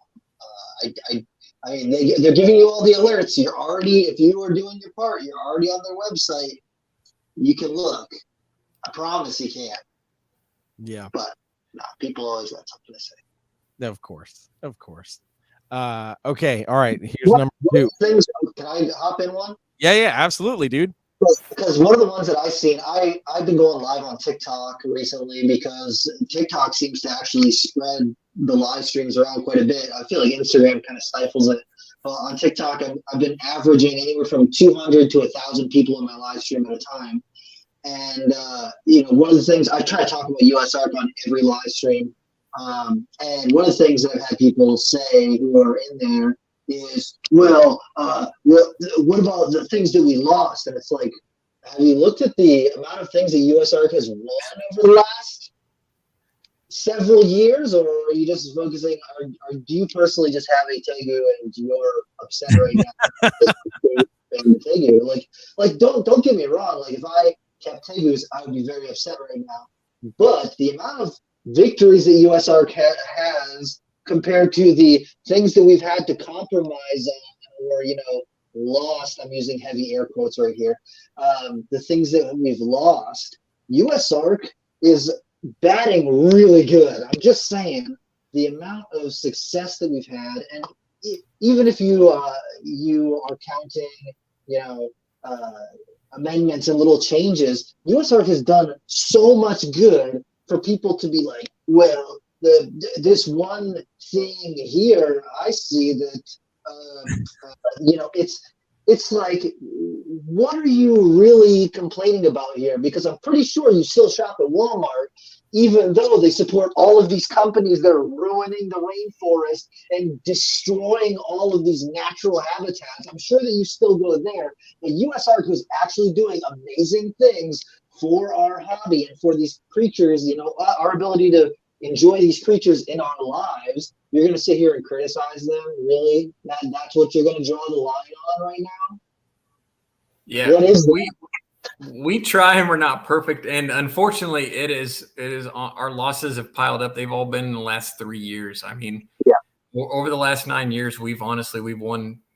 I mean, they're giving you all the alerts. You're already, if you are doing your part, you're already on their website. You can look. I promise you can. Yeah. But no, people always got something to say. Of course. Okay. All right. Here's number 2. Can I hop in one? Yeah, absolutely, dude. Because one of the ones that I've seen, I've been going live on TikTok recently because TikTok seems to actually spread the live streams around quite a bit. I feel like Instagram kind of stifles it. But on TikTok, I've been averaging anywhere from 200 to 1,000 people in my live stream at a time. And, one of the things I try to talk about USARK on every live stream. And one of the things that I've had people say who are in there is, well, what about the things that we lost? And it's like, have you looked at the amount of things that USARK has won over the last several years, or are you just focusing, or do you personally just have a Tegu and you're upset right now? Tegu, like don't get me wrong. Like if I kept Tegus, I would be very upset right now. But the amount of victories that USARK has compared to the things that we've had to compromise on or, lost, I'm using heavy air quotes right here, the things that we've lost, USARK is batting really good. I'm just saying the amount of success that we've had, and even if you are counting, amendments and little changes, USARK has done so much good for people to be like, well, this one thing here, I see that, it's like, what are you really complaining about here? Because I'm pretty sure you still shop at Walmart, even though they support all of these companies that are ruining the rainforest and destroying all of these natural habitats. I'm sure that you still go there. But USARK was actually doing amazing things for our hobby and for these creatures, our ability to enjoy these creatures in our lives. You're going to sit here and criticize them? Really? That's what you're going to draw the line on right now? Yeah. What is we try and we're not perfect. And unfortunately, it is our losses have piled up. They've all been in the last 3 years. I mean, over the last 9 years, we've won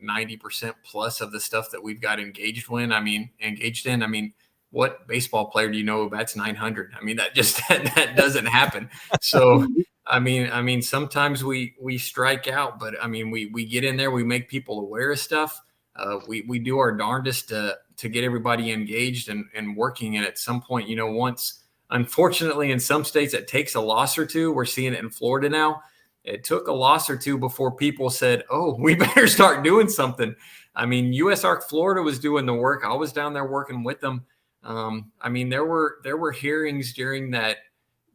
90% plus of the stuff that we've got engaged in. I mean, what baseball player do you know who bats 900? I mean, that doesn't happen. So, I mean, sometimes we strike out, but I mean, we get in there, we make people aware of stuff. We do our darndest to get everybody engaged and working. And at some point, once, unfortunately, in some states, it takes a loss or two. We're seeing it in Florida now. It took a loss or two before people said, oh, we better start doing something. I mean, USARK Florida was doing the work. I was down there working with them. I mean, there were hearings during that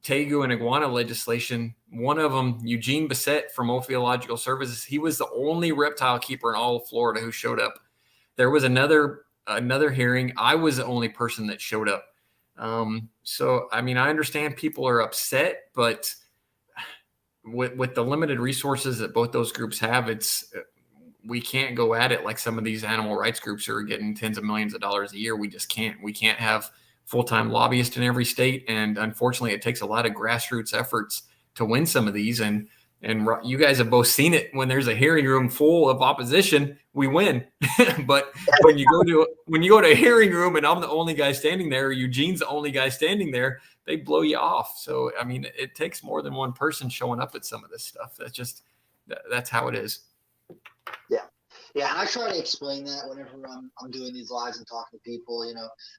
Tegu and iguana legislation. One of them, Eugene Bissett from Ophiological Services, he was the only reptile keeper in all of Florida who showed up. There was another hearing. I was the only person that showed up. So, I mean, I understand people are upset, but with the limited resources that both those groups have, we can't go at it like some of these animal rights groups are getting tens of millions of dollars a year. We just can't. We can't have full-time lobbyists in every state. And unfortunately, it takes a lot of grassroots efforts to win some of these. And you guys have both seen it. When there's a hearing room full of opposition, we win. But when you go to a hearing room and I'm the only guy standing there, or Eugene's the only guy standing there, they blow you off. So, I mean, it takes more than one person showing up at some of this stuff. That's how it is. Yeah, and I try to explain that whenever I'm doing these lives and talking to people,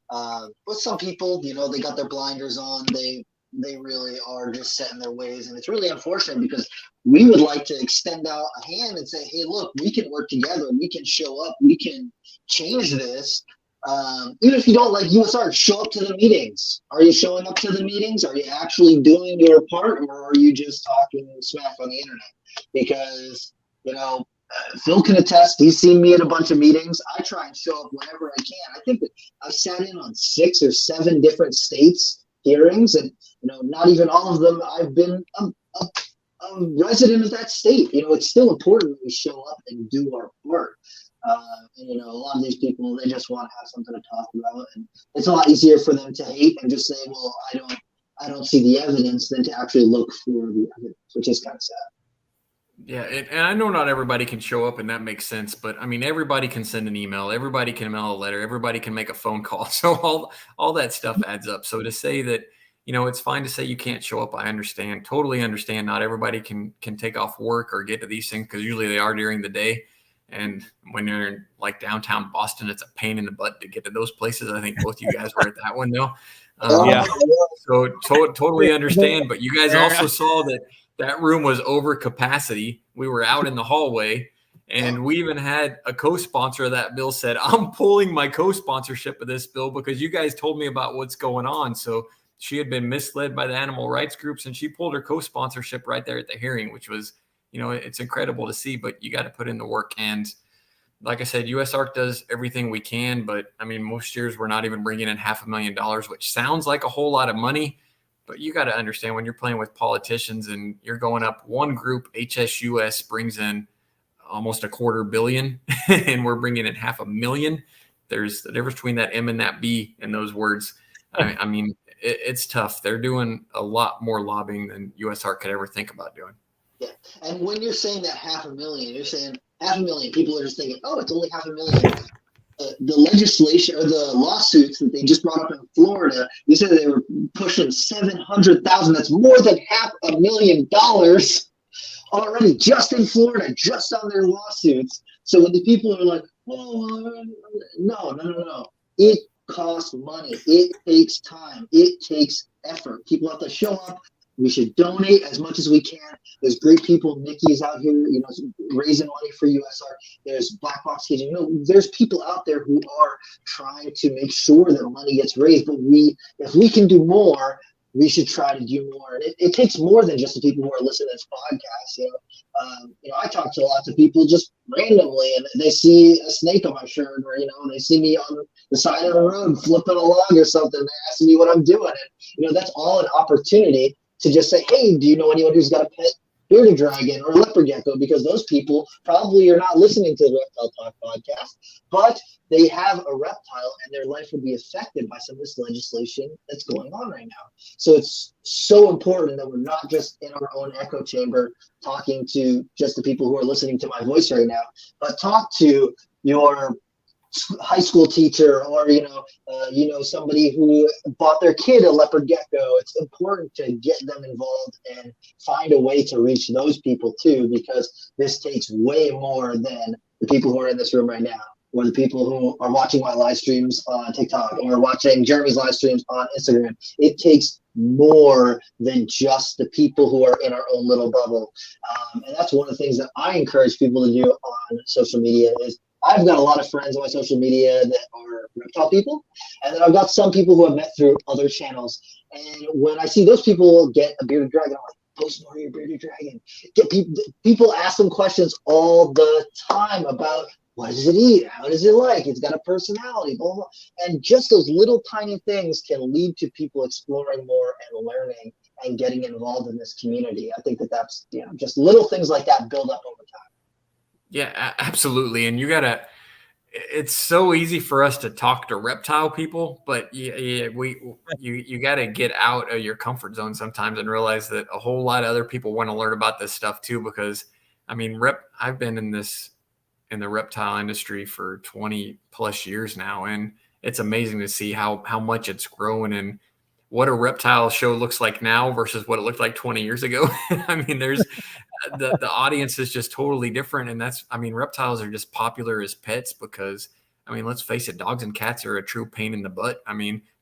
but some people, they got their blinders on. They really are just set in their ways. And it's really unfortunate because we would like to extend out a hand and say, hey, look, we can work together. We can show up. We can change this. Even if you don't like USARK, show up to the meetings. Are you showing up to the meetings? Are you actually doing your part, or are you just talking smack on the internet? Because, Phil can attest. He's seen me at a bunch of meetings. I try and show up whenever I can. I think that I've sat in on 6 or 7 different states hearings, and not even all of them I've been a resident of that state. It's still important that we show up and do our part. And a lot of these people, they just want to have something to talk about, and it's a lot easier for them to hate and just say, well, I don't see the evidence, than to actually look for the evidence, which is kind of sad. Yeah, and I know not everybody can show up, and that makes sense. But I mean, everybody can send an email, everybody can mail a letter, everybody can make a phone call. So all that stuff adds up. So to say that it's fine to say you can't show up. I understand, totally understand. Not everybody can take off work or get to these things because usually they are during the day. And when you're in like downtown Boston, it's a pain in the butt to get to those places. I think both you guys were at that one, though. Yeah. So totally understand. But you guys also saw that room was over capacity. We were out in the hallway. And we even had a co-sponsor of that bill said, I'm pulling my co-sponsorship of this bill because you guys told me about what's going on. So she had been misled by the animal rights groups, and she pulled her co-sponsorship right there at the hearing, which was, it's incredible to see, but you got to put in the work. And like I said, USARK does everything we can, but I mean, most years we're not even bringing in $500,000, which sounds like a whole lot of money. But you got to understand when you're playing with politicians and you're going up one group, HSUS brings in almost $250 million and we're bringing in $500,000. There's the difference between that M and that B in those words. I mean, it's tough. They're doing a lot more lobbying than USARK could ever think about doing. Yeah. And when you're saying that $500,000, you're saying $500,000. People are just thinking, oh, it's only $500,000. The legislation or the lawsuits that they just brought up in Florida, you said they were pushing $700,000. That's more than $500,000 already just in Florida, just on their lawsuits. So when the people are like, oh, no. It costs money. It takes time. It takes effort. People have to show up. We should donate as much as we can. There's great people. Nikki's out here, raising money for USARK. There's Black Box Caging. There's people out there who are trying to make sure that money gets raised. But if we can do more, we should try to do more. And it takes more than just the people who are listening to this podcast. I talk to lots of people just randomly, and they see a snake on my shirt, or they see me on the side of the road flipping a log or something. They ask me what I'm doing, and that's all an opportunity to just say, hey, do you know anyone who's got a pet bearded dragon or a leopard gecko? Because those people probably are not listening to the Reptile Talk podcast, but they have a reptile and their life would be affected by some of this legislation that's going on right now. So it's so important that we're not just in our own echo chamber talking to just the people who are listening to my voice right now, but talk to your high school teacher or somebody who bought their kid a leopard gecko. It's important to get them involved and find a way to reach those people too, because this takes way more than the people who are in this room right now, or the people who are watching my live streams on TikTok or watching Jeremy's live streams on Instagram. It takes more than just the people who are in our own little bubble. And that's one of the things that I encourage people to do on social media is I've got a lot of friends on my social media that are reptile people, and then I've got some people who I've met through other channels. And when I see those people get a bearded dragon, I'm like, post more of your bearded dragon. People ask them questions all the time about what does it eat? How does it like? It's got a personality, blah, blah. And just those little tiny things can lead to people exploring more and learning and getting involved in this community. I think that's just little things like that build up over time. Yeah, absolutely. And it's so easy for us to talk to reptile people, but you got to get out of your comfort zone sometimes and realize that a whole lot of other people want to learn about this stuff too, because I've been in the reptile industry for 20 plus years now. And it's amazing to see how much it's grown and what a reptile show looks like now versus what it looked like 20 years ago. There's the audience is just totally different. And reptiles are just popular as pets because, let's face it, dogs and cats are a true pain in the butt.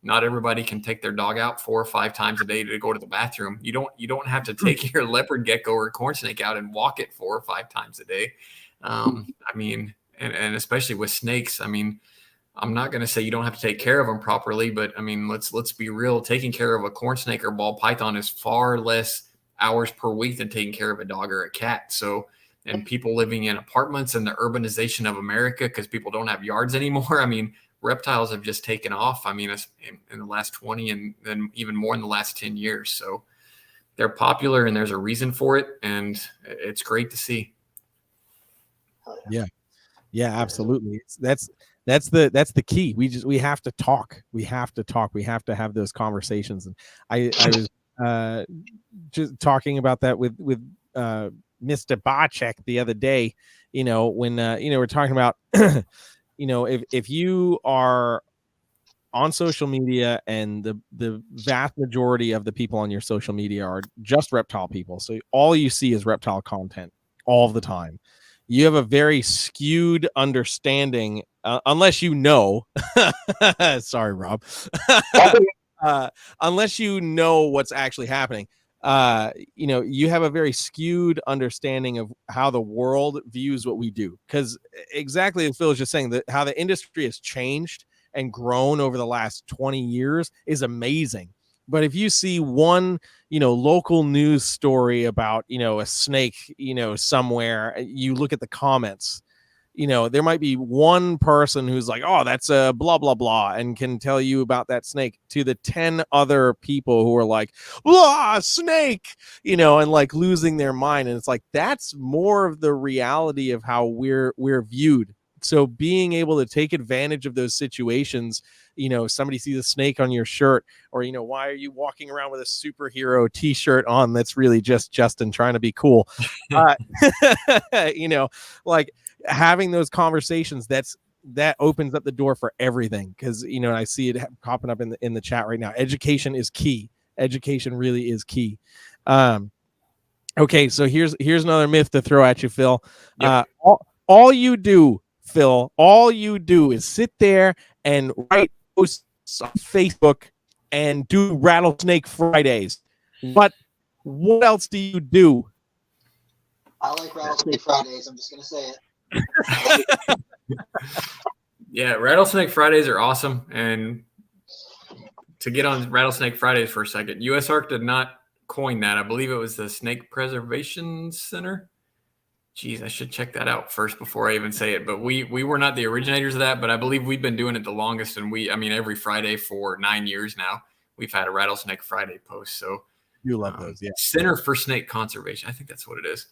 Not everybody can take their dog out 4 or 5 times a day to go to the bathroom. You don't have to take your leopard gecko or corn snake out and walk it 4 or 5 times a day. And especially with snakes, I'm not going to say you don't have to take care of them properly, but let's be real. Taking care of a corn snake or ball python is far less hours per week than taking care of a dog or a cat. So, and people living in apartments and the urbanization of America, because people don't have yards anymore. Reptiles have just taken off. In the last 20 and then even more in the last 10 years. So they're popular and there's a reason for it. And it's great to see. Yeah, absolutely. That's the key. We have to talk. We have to have those conversations. And I was just talking about that with Mr. Bacek the other day, when we're talking about if you are on social media, and the vast majority of the people on your social media are just reptile people. So all you see is reptile content all the time. You have a very skewed understanding, unless you know. Sorry, Rob. Unless you know what's actually happening. You have a very skewed understanding of how the world views what we do. Because exactly as Phil was just saying, that how the industry has changed and grown over the last 20 years is amazing. But if you see one, local news story about, a snake, somewhere, you look at the comments, there might be one person who's like, oh, that's a blah, blah, blah, and can tell you about that snake, to the 10 other people who are like, blah, snake, and like losing their mind. And it's like, that's more of the reality of how we're viewed. So being able to take advantage of those situations, somebody sees a snake on your shirt, or, why are you walking around with a superhero t-shirt on? That's really just Justin trying to be cool. Like having those conversations, that opens up the door for everything. Cause I see it popping up in the chat right now. Education is key. Education really is key. Okay. So here's another myth to throw at you, Phil. Yep. All you do, Phil, is sit there and write posts on Facebook and do Rattlesnake Fridays. What else do you do? I like Rattlesnake Fridays. I'm just going to say it. Yeah, Rattlesnake Fridays are awesome. And to get on Rattlesnake Fridays for a second, USARK did not coin that. I believe it was the Snake Preservation Center. Geez, I should check that out first before I even say it. But we were not the originators of that, but I believe we've been doing it the longest. And every Friday for 9 years now, we've had a Rattlesnake Friday post. So you love those, yeah. Center for Snake Conservation. I think that's what it is.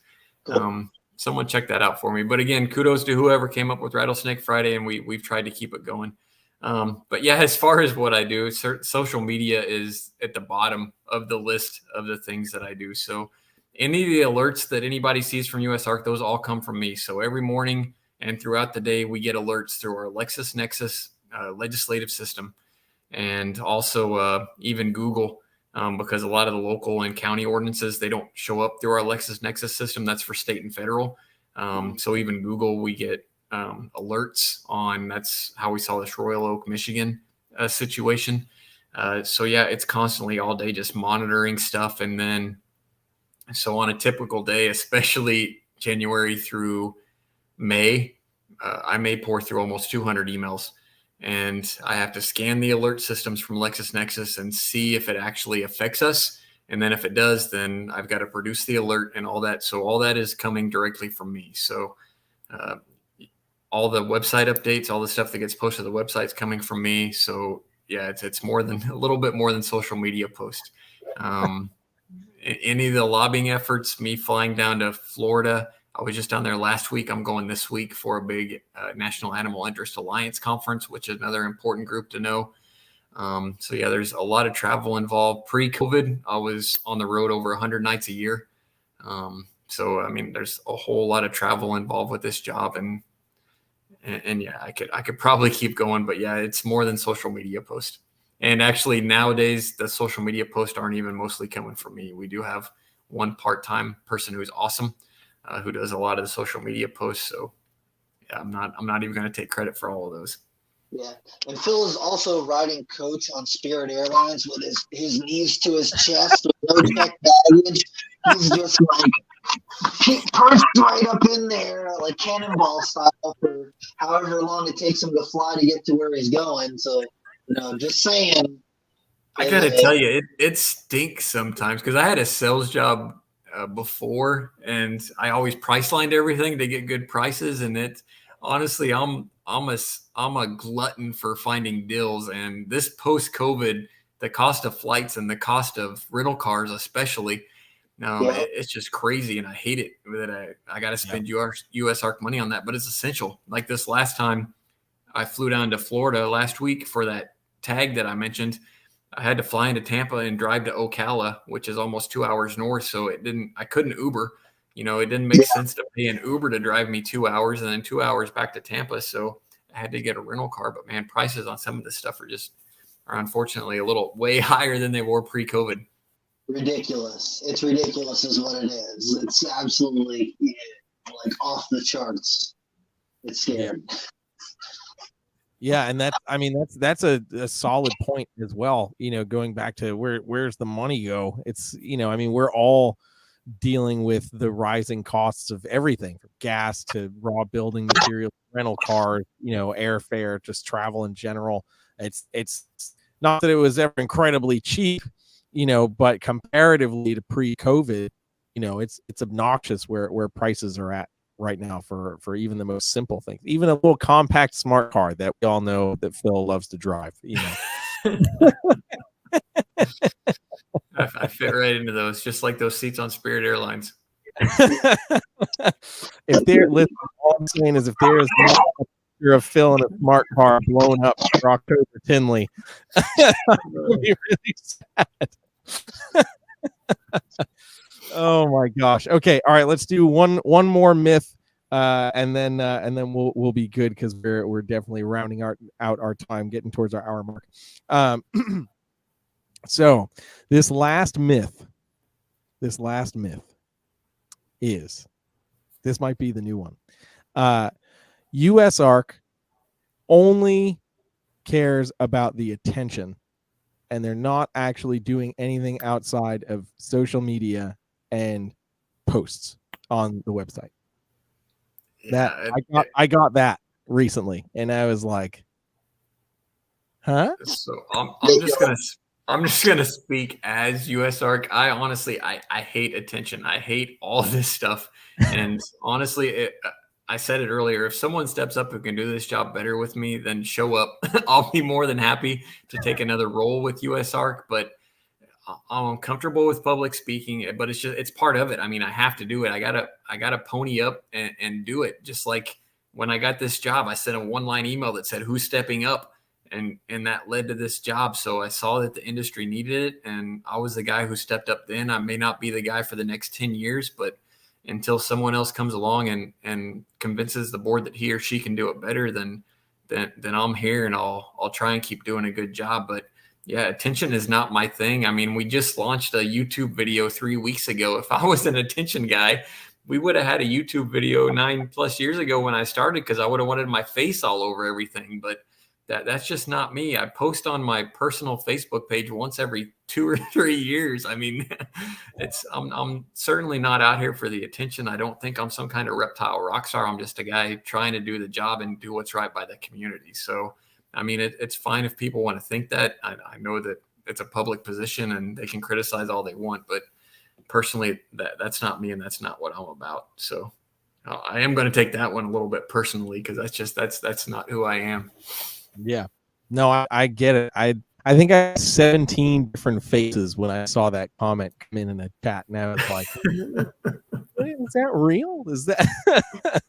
Someone check that out for me. But again, kudos to whoever came up with Rattlesnake Friday, and we've tried to keep it going. But yeah, as far as what I do, social media is at the bottom of the list of the things that I do. So any of the alerts that anybody sees from USARK, those all come from me. So every morning and throughout the day, we get alerts through our LexisNexis legislative system, and also even Google, because a lot of the local and county ordinances, they don't show up through our LexisNexis system. That's for state and federal. So even Google, we get alerts on. That's how we saw this Royal Oak, Michigan situation. So yeah, it's constantly all day just monitoring stuff. And then so on a typical day, especially January through May, I may pour through almost 200 emails, and I have to scan the alert systems from LexisNexis and see if it actually affects us. And then if it does, then I've got to produce the alert and all that. So all that is coming directly from me. So all the website updates, all the stuff that gets posted to the website is coming from me. So yeah, it's more than a little bit more than social media post. Any of the lobbying efforts, me flying down to Florida, I was just down there last week. I'm going this week for a big National Animal Interest Alliance conference, which is another important group to know. So yeah, there's a lot of travel involved. Pre-COVID, I was on the road over 100 nights a year. So there's a whole lot of travel involved with this job, and yeah, I could probably keep going, but yeah, it's more than social media posts. And actually nowadays the social media posts aren't even mostly coming from me. We do have one part-time person who's awesome, who does a lot of the social media posts. So yeah, I'm not even going to take credit for all of those. Yeah. And Phil is also riding coach on Spirit Airlines with his knees to his chest with no checked baggage. He's just like perched right up in there, like cannonball style, for however long it takes him to fly to get to where he's going. So, just saying. I got to tell you, it stinks sometimes, because I had a sales job before, and I always price lined everything to get good prices. And it honestly, I'm a glutton for finding deals. And this post-COVID, the cost of flights and the cost of rental cars, especially, it's just crazy. And I hate it that I got to spend USARK money on that, but it's essential. Like this last time I flew down to Florida last week for that tag that I mentioned. I had to fly into Tampa and drive to Ocala, which is almost 2 hours north. So I couldn't Uber. It didn't make sense to pay an Uber to drive me 2 hours and then 2 hours back to Tampa. So I had to get a rental car. But man, prices on some of this stuff are just unfortunately a little way higher than they were pre-COVID. Ridiculous. It's ridiculous is what it is. It's absolutely like off the charts. It's scary. Yeah, and that's a solid point as well. Going back to where's the money go? It's we're all dealing with the rising costs of everything from gas to raw building materials, rental cars, airfare, just travel in general. It's not that it was ever incredibly cheap, but comparatively to pre-COVID, it's obnoxious where prices are at right now for even the most simple things, even a little compact smart car that we all know that Phil loves to drive. I fit right into those, just like those seats on Spirit Airlines. If there, listen, all I'm saying is if there is not a picture of Phil in a smart car blown up for October Tinley, it would be really sad. Oh my gosh. Okay. All right. Let's do one more myth, and then we'll be good because we're definitely rounding out our time, getting towards our hour mark. So this last myth is, this might be the new one. USARK only cares about the attention, and they're not actually doing anything outside of social media and posts on the website. I got that recently, and I was like, huh? So I'm just gonna speak as USARK. I honestly hate attention. I hate all this stuff, and honestly, I said it earlier. If someone steps up who can do this job better with me, then show up. I'll be more than happy to take another role with USARK. But I'm comfortable with public speaking, but it's part of it. I mean, I have to do it. I gotta pony up and do it. Just like when I got this job, I sent a one-line email that said, "Who's stepping up?" And that led to this job. So I saw that the industry needed it, and I was the guy who stepped up then. I may not be the guy for the next 10 years, but until someone else comes along and convinces the board that he or she can do it better, then I'm here, and I'll try and keep doing a good job. But yeah, attention is not my thing. I mean, we just launched a YouTube video 3 weeks ago. If I was an attention guy, we would have had a YouTube video 9+ years ago when I started, because I would have wanted my face all over everything. But that's just not me. I post on my personal Facebook page once every 2 or 3 years. I mean, I'm certainly not out here for the attention. I don't think I'm some kind of reptile rock star. I'm just a guy trying to do the job and do what's right by the community. So, I mean, it's fine if people want to think that. I know that it's a public position and they can criticize all they want, but personally, that's not me, and that's not what I'm about. So I am going to take that one a little bit personally, because that's not who I am. Yeah, no, I get it. I think I had 17 different faces when I saw that comment come in a chat. Now it's like, is that real? Is that?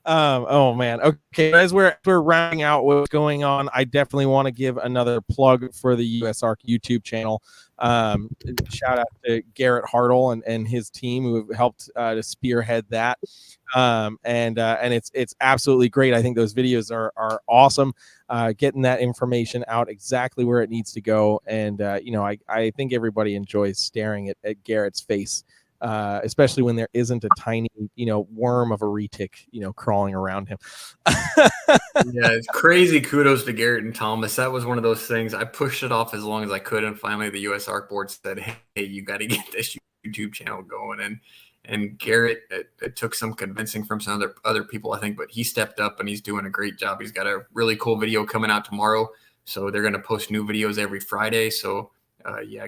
Oh man. Okay, as we're rounding out what's going on, I definitely want to give another plug for the USARK YouTube channel. Shout out to Garrett Hartle and his team who have helped to spearhead that. And it's absolutely great. I think those videos are awesome. Getting that information out exactly where it needs to go. And I think everybody enjoys staring at Garrett's face, especially when there isn't a tiny worm of a retic crawling around him. Yeah, it's crazy. Kudos to Garrett and Thomas. That was one of those things. I pushed it off as long as I could, and finally the USARK board said, "Hey, you got to get this YouTube channel going." And Garrett, it took some convincing from some other people, I think, but he stepped up and he's doing a great job. He's got a really cool video coming out tomorrow. So they're going to post new videos every Friday. So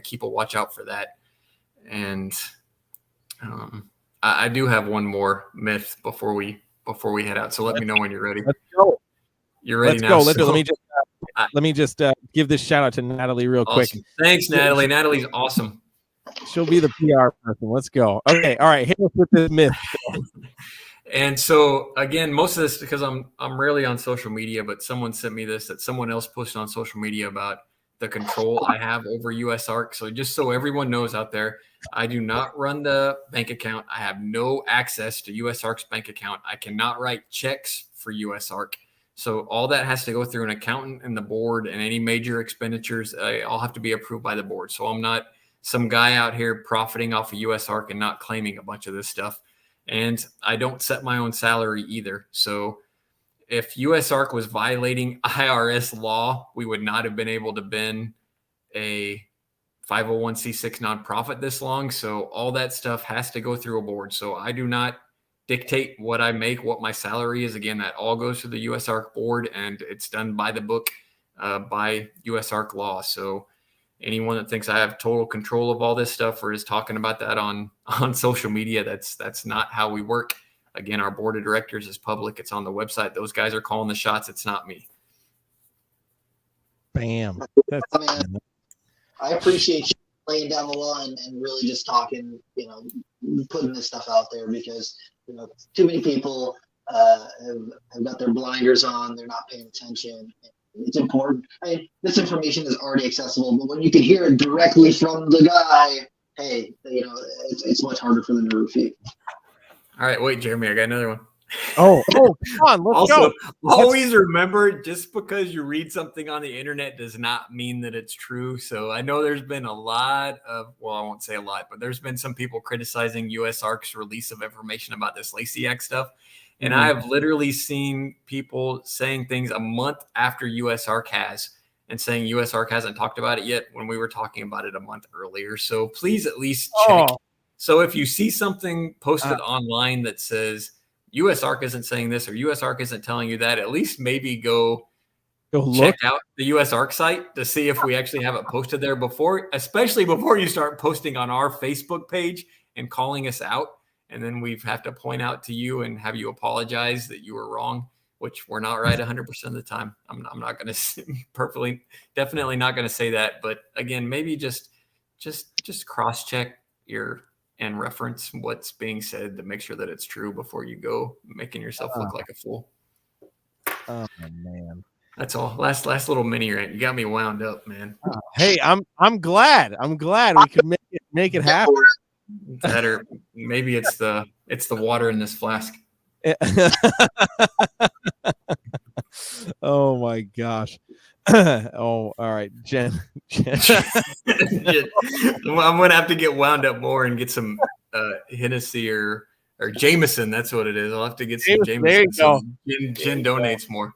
keep a watch out for that. And I do have one more myth before we head out. So let me know when you're ready. Let's go. You're ready Let's now. go. So, Let me just give this shout out to Natalie real quick. Thanks, Natalie. Natalie's awesome. She'll be the PR person. Let's go. Okay. All right. Hit us with this myth. And so again, most of this, because I'm rarely on social media, but someone sent me this that someone else posted on social media about the control I have over USARK. So just so everyone knows out there, I do not run the bank account. I have no access to USARK's bank account. I cannot write checks for USARK. So all that has to go through an accountant and the board, and any major expenditures all have to be approved by the board. So I'm not some guy out here profiting off of USARK and not claiming a bunch of this stuff. And I don't set my own salary either. So if USARK was violating IRS law, we would not have been able to bin a 501c6 nonprofit this long. So all that stuff has to go through a board. So I do not dictate what I make, what my salary is. Again, that all goes to the USARK board, and it's done by the book, by USARK law. So anyone that thinks I have total control of all this stuff or is talking about that on social media, that's not how we work. Again, our board of directors is public. It's on the website. Those guys are calling the shots. It's not me. Bam. I appreciate you laying down the law and really just talking, putting this stuff out there, because, too many people have got their blinders on. They're not paying attention. It's important. This information is already accessible, but when you can hear it directly from the guy, hey, it's much harder for them to refute. All right, wait, Jeremy, I got another one. Oh, come on, let's go. Always remember, just because you read something on the internet does not mean that it's true. So I know there's been a lot of, well, I won't say a lot, but there's been some people criticizing USARK's release of information about this Lacey Act stuff. And I have literally seen people saying things a month after USARK has, and saying USARK hasn't talked about it yet when we were talking about it a month earlier. So please at least check. So if you see something posted online that says USARK isn't saying this or USARK isn't telling you that, at least maybe go check out the USARK site to see if we actually have it posted there especially before you start posting on our Facebook page and calling us out. And then we have to point out to you and have you apologize that you were wrong, which we're not right 100% of the time. I'm not going to definitely not going to say that. But again, maybe just cross-check and reference what's being said to make sure that it's true before you go making yourself look like a fool. Oh man, that's all. Last little mini rant. You got me wound up, man. Hey, I'm glad we could make it happen. Better, maybe it's the water in this flask. Oh my gosh. Oh, all right, Jen. I'm gonna have to get wound up more and get some Hennessy or Jameson. That's what it is. I'll have to get some Jameson. There you go. Jen donates more.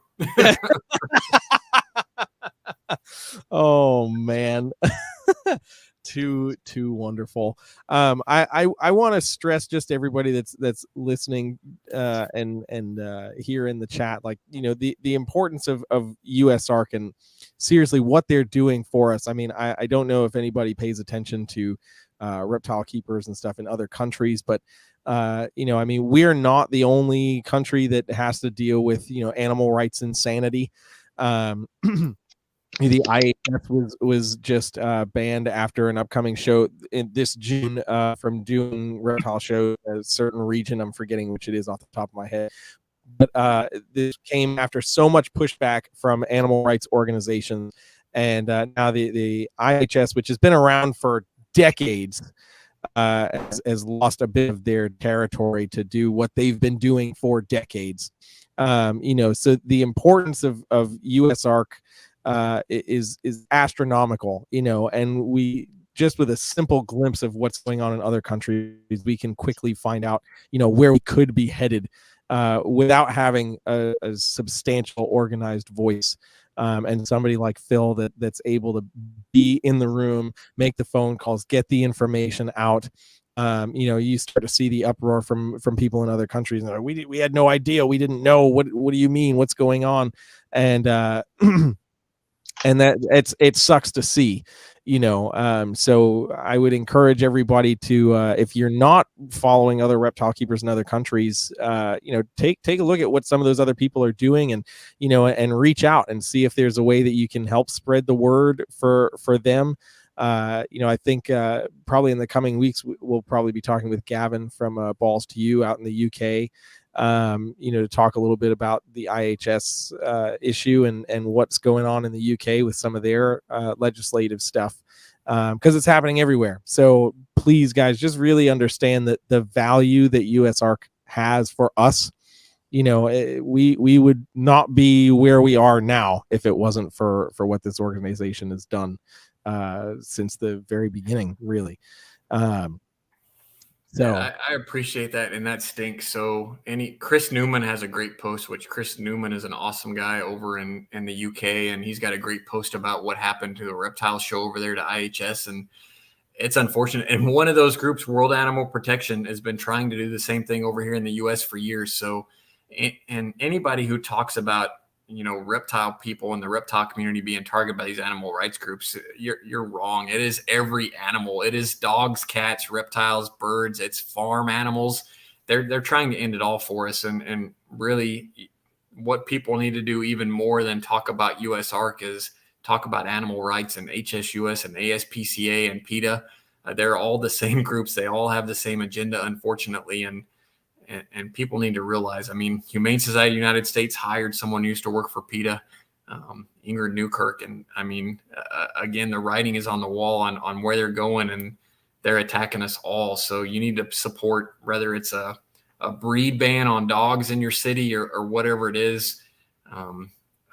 Oh man. Too wonderful. I want to stress just everybody that's listening and here in the chat, like, the importance of USARK and seriously what they're doing for us. I mean, I don't know if anybody pays attention to reptile keepers and stuff in other countries, but I mean, we're not the only country that has to deal with animal rights insanity. The IHS was just banned after an upcoming show in this June from doing reptile shows in a certain region. I'm forgetting which it is off the top of my head. But this came after so much pushback from animal rights organizations. And now the IHS, which has been around for decades, has lost a bit of their territory to do what they've been doing for decades. So the importance of USARK is astronomical, and we just with a simple glimpse of what's going on in other countries, we can quickly find out, where we could be headed without having a substantial organized voice. And somebody like Phil that's able to be in the room, make the phone calls, get the information out. You start to see the uproar from people in other countries. And we had no idea. We didn't know. What do you mean? What's going on? And and that it sucks to see, so I would encourage everybody to, if you're not following other reptile keepers in other countries, take a look at what some of those other people are doing, and, and reach out and see if there's a way that you can help spread the word for them. I think probably in the coming weeks, we'll probably be talking with Gavin from Balls to You out in the UK, to talk a little bit about the IHS issue and what's going on in the UK with some of their legislative stuff, because it's happening everywhere. So please, guys, just really understand that the value that USARK has for us, we would not be where we are now if it wasn't for what this organization has done since the very beginning, really. Yeah, I appreciate that, and that stinks. So, Chris Newman has a great post, which Chris Newman is an awesome guy over in the UK, and he's got a great post about what happened to the reptile show over there to IHS, and it's unfortunate. And one of those groups, World Animal Protection, has been trying to do the same thing over here in the US for years. So, and anybody who talks about reptile people in the reptile community being targeted by these animal rights groups, you're wrong. It is every animal. It is dogs, cats, reptiles, birds. It's farm animals. They're trying to end it all for us. And really, what people need to do even more than talk about USARK is talk about animal rights and HSUS and ASPCA and PETA. They're all the same groups. They all have the same agenda, unfortunately. And people need to realize, Humane Society of the United States hired someone who used to work for PETA, Ingrid Newkirk. And again, the writing is on the wall on where they're going, and they're attacking us all. So you need to support, whether it's a breed ban on dogs in your city or whatever it is.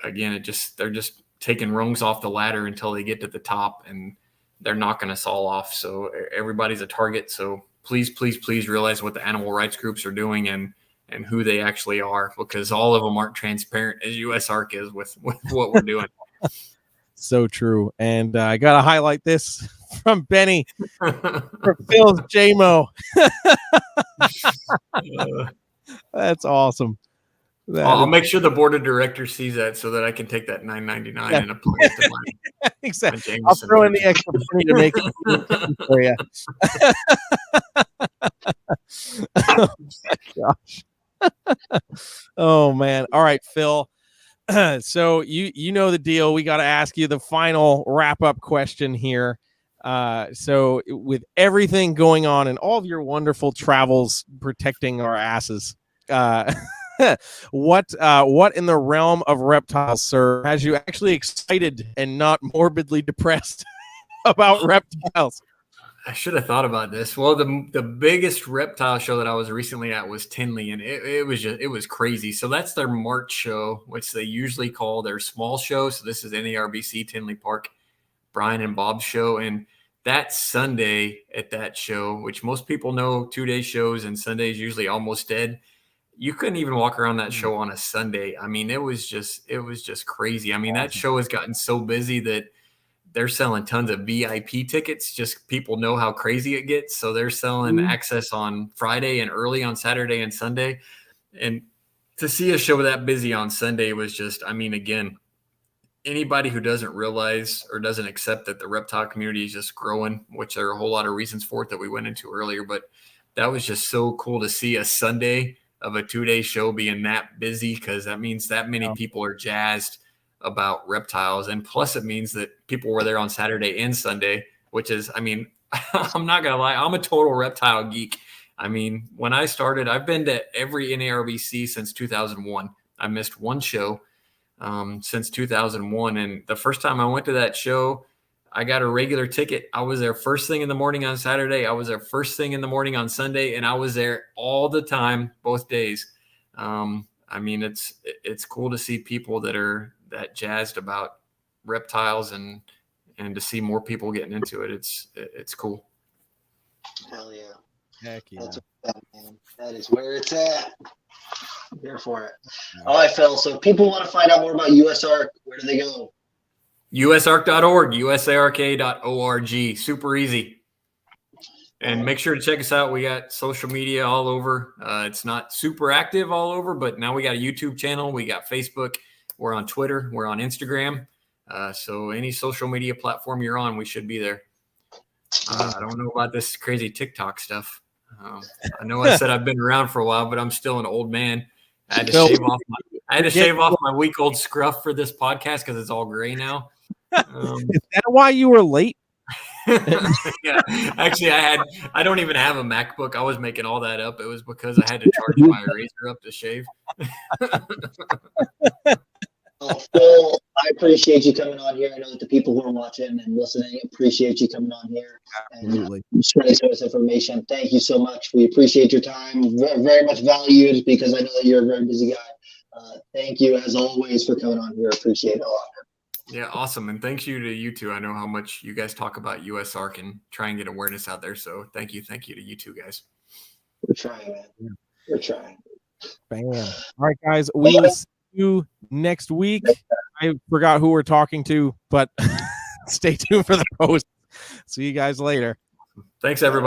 Again, they're just taking rungs off the ladder until they get to the top, and they're knocking us all off. So everybody's a target. So please, please, please realize what the animal rights groups are doing and who they actually are, because all of them aren't transparent as USARK is with what we're doing. So true. And I got to highlight this from Benny for Phil's JMO. That's awesome. I'll make sure the board of directors sees that so that I can take that $9.99 and apply it to my exactly. I'll throw in the extra money to make it for you. Oh my gosh. Oh man. All right, Phil. So you know the deal. We got to ask you the final wrap-up question here. So with everything going on and all of your wonderful travels protecting our asses, what in the realm of reptiles, sir, has you actually excited and not morbidly depressed about reptiles? I should have thought about this. Well, the biggest reptile show that I was recently at was Tinley, and it was crazy. So that's their March show, which they usually call their small show. So this is NARBC Tinley Park, Brian and Bob's show. And that Sunday at that show, which most people know 2-day shows and Sunday is usually almost dead, you couldn't even walk around that show on a Sunday. It was just crazy. That show has gotten so busy that they're selling tons of VIP tickets. Just people know how crazy it gets. So they're selling access on Friday and early on Saturday and Sunday. And to see a show that busy on Sunday was just, again, anybody who doesn't realize or doesn't accept that the reptile community is just growing, which there are a whole lot of reasons for it that we went into earlier, but that was just so cool to see a Sunday of a 2-day show being that busy, because that means that many people are jazzed about reptiles. And plus it means that people were there on Saturday and Sunday, which is, I'm not going to lie, I'm a total reptile geek. When I started, I've been to every NARBC since 2001. I missed one show since 2001. And the first time I went to that show, I got a regular ticket. I was there first thing in the morning on Saturday. I was there first thing in the morning on Sunday, and I was there all the time, both days. It's cool to see people that are that jazzed about reptiles and to see more people getting into it. It's cool. Hell yeah. Heck yeah. That's man. That is where it's at. I'm here for it. All right, Phil. So if people want to find out more about USARK, where do they go? USARK.org, USARK.org. Super easy. And make sure to check us out. We got social media all over. It's not super active all over, but now we got a YouTube channel. We got Facebook. We're on Twitter. We're on Instagram. So any social media platform you're on, we should be there. I don't know about this crazy TikTok stuff. I know I said I've been around for a while, but I'm still an old man. I had to shave off my week-old scruff for this podcast because it's all gray now. Is that why you were late? Yeah, actually, I don't even have a MacBook. I was making all that up. It was because I had to charge my razor up to shave. Phil, I appreciate you coming on here. I know that the people who are watching and listening appreciate you coming on here Absolutely. and spreading some of this information. Thank you so much. We appreciate your time. Very, very much valued because I know that you're a very busy guy. Thank you, as always, for coming on here. Appreciate it a lot. Yeah, awesome. And thank you to you two. I know how much you guys talk about USARK and try and get awareness out there. So thank you to you two guys. We're trying, man. Yeah. We're trying. Bam. All right, guys. We will see you next week. I forgot who we're talking to, but stay tuned for the post. See you guys later. Thanks, everybody.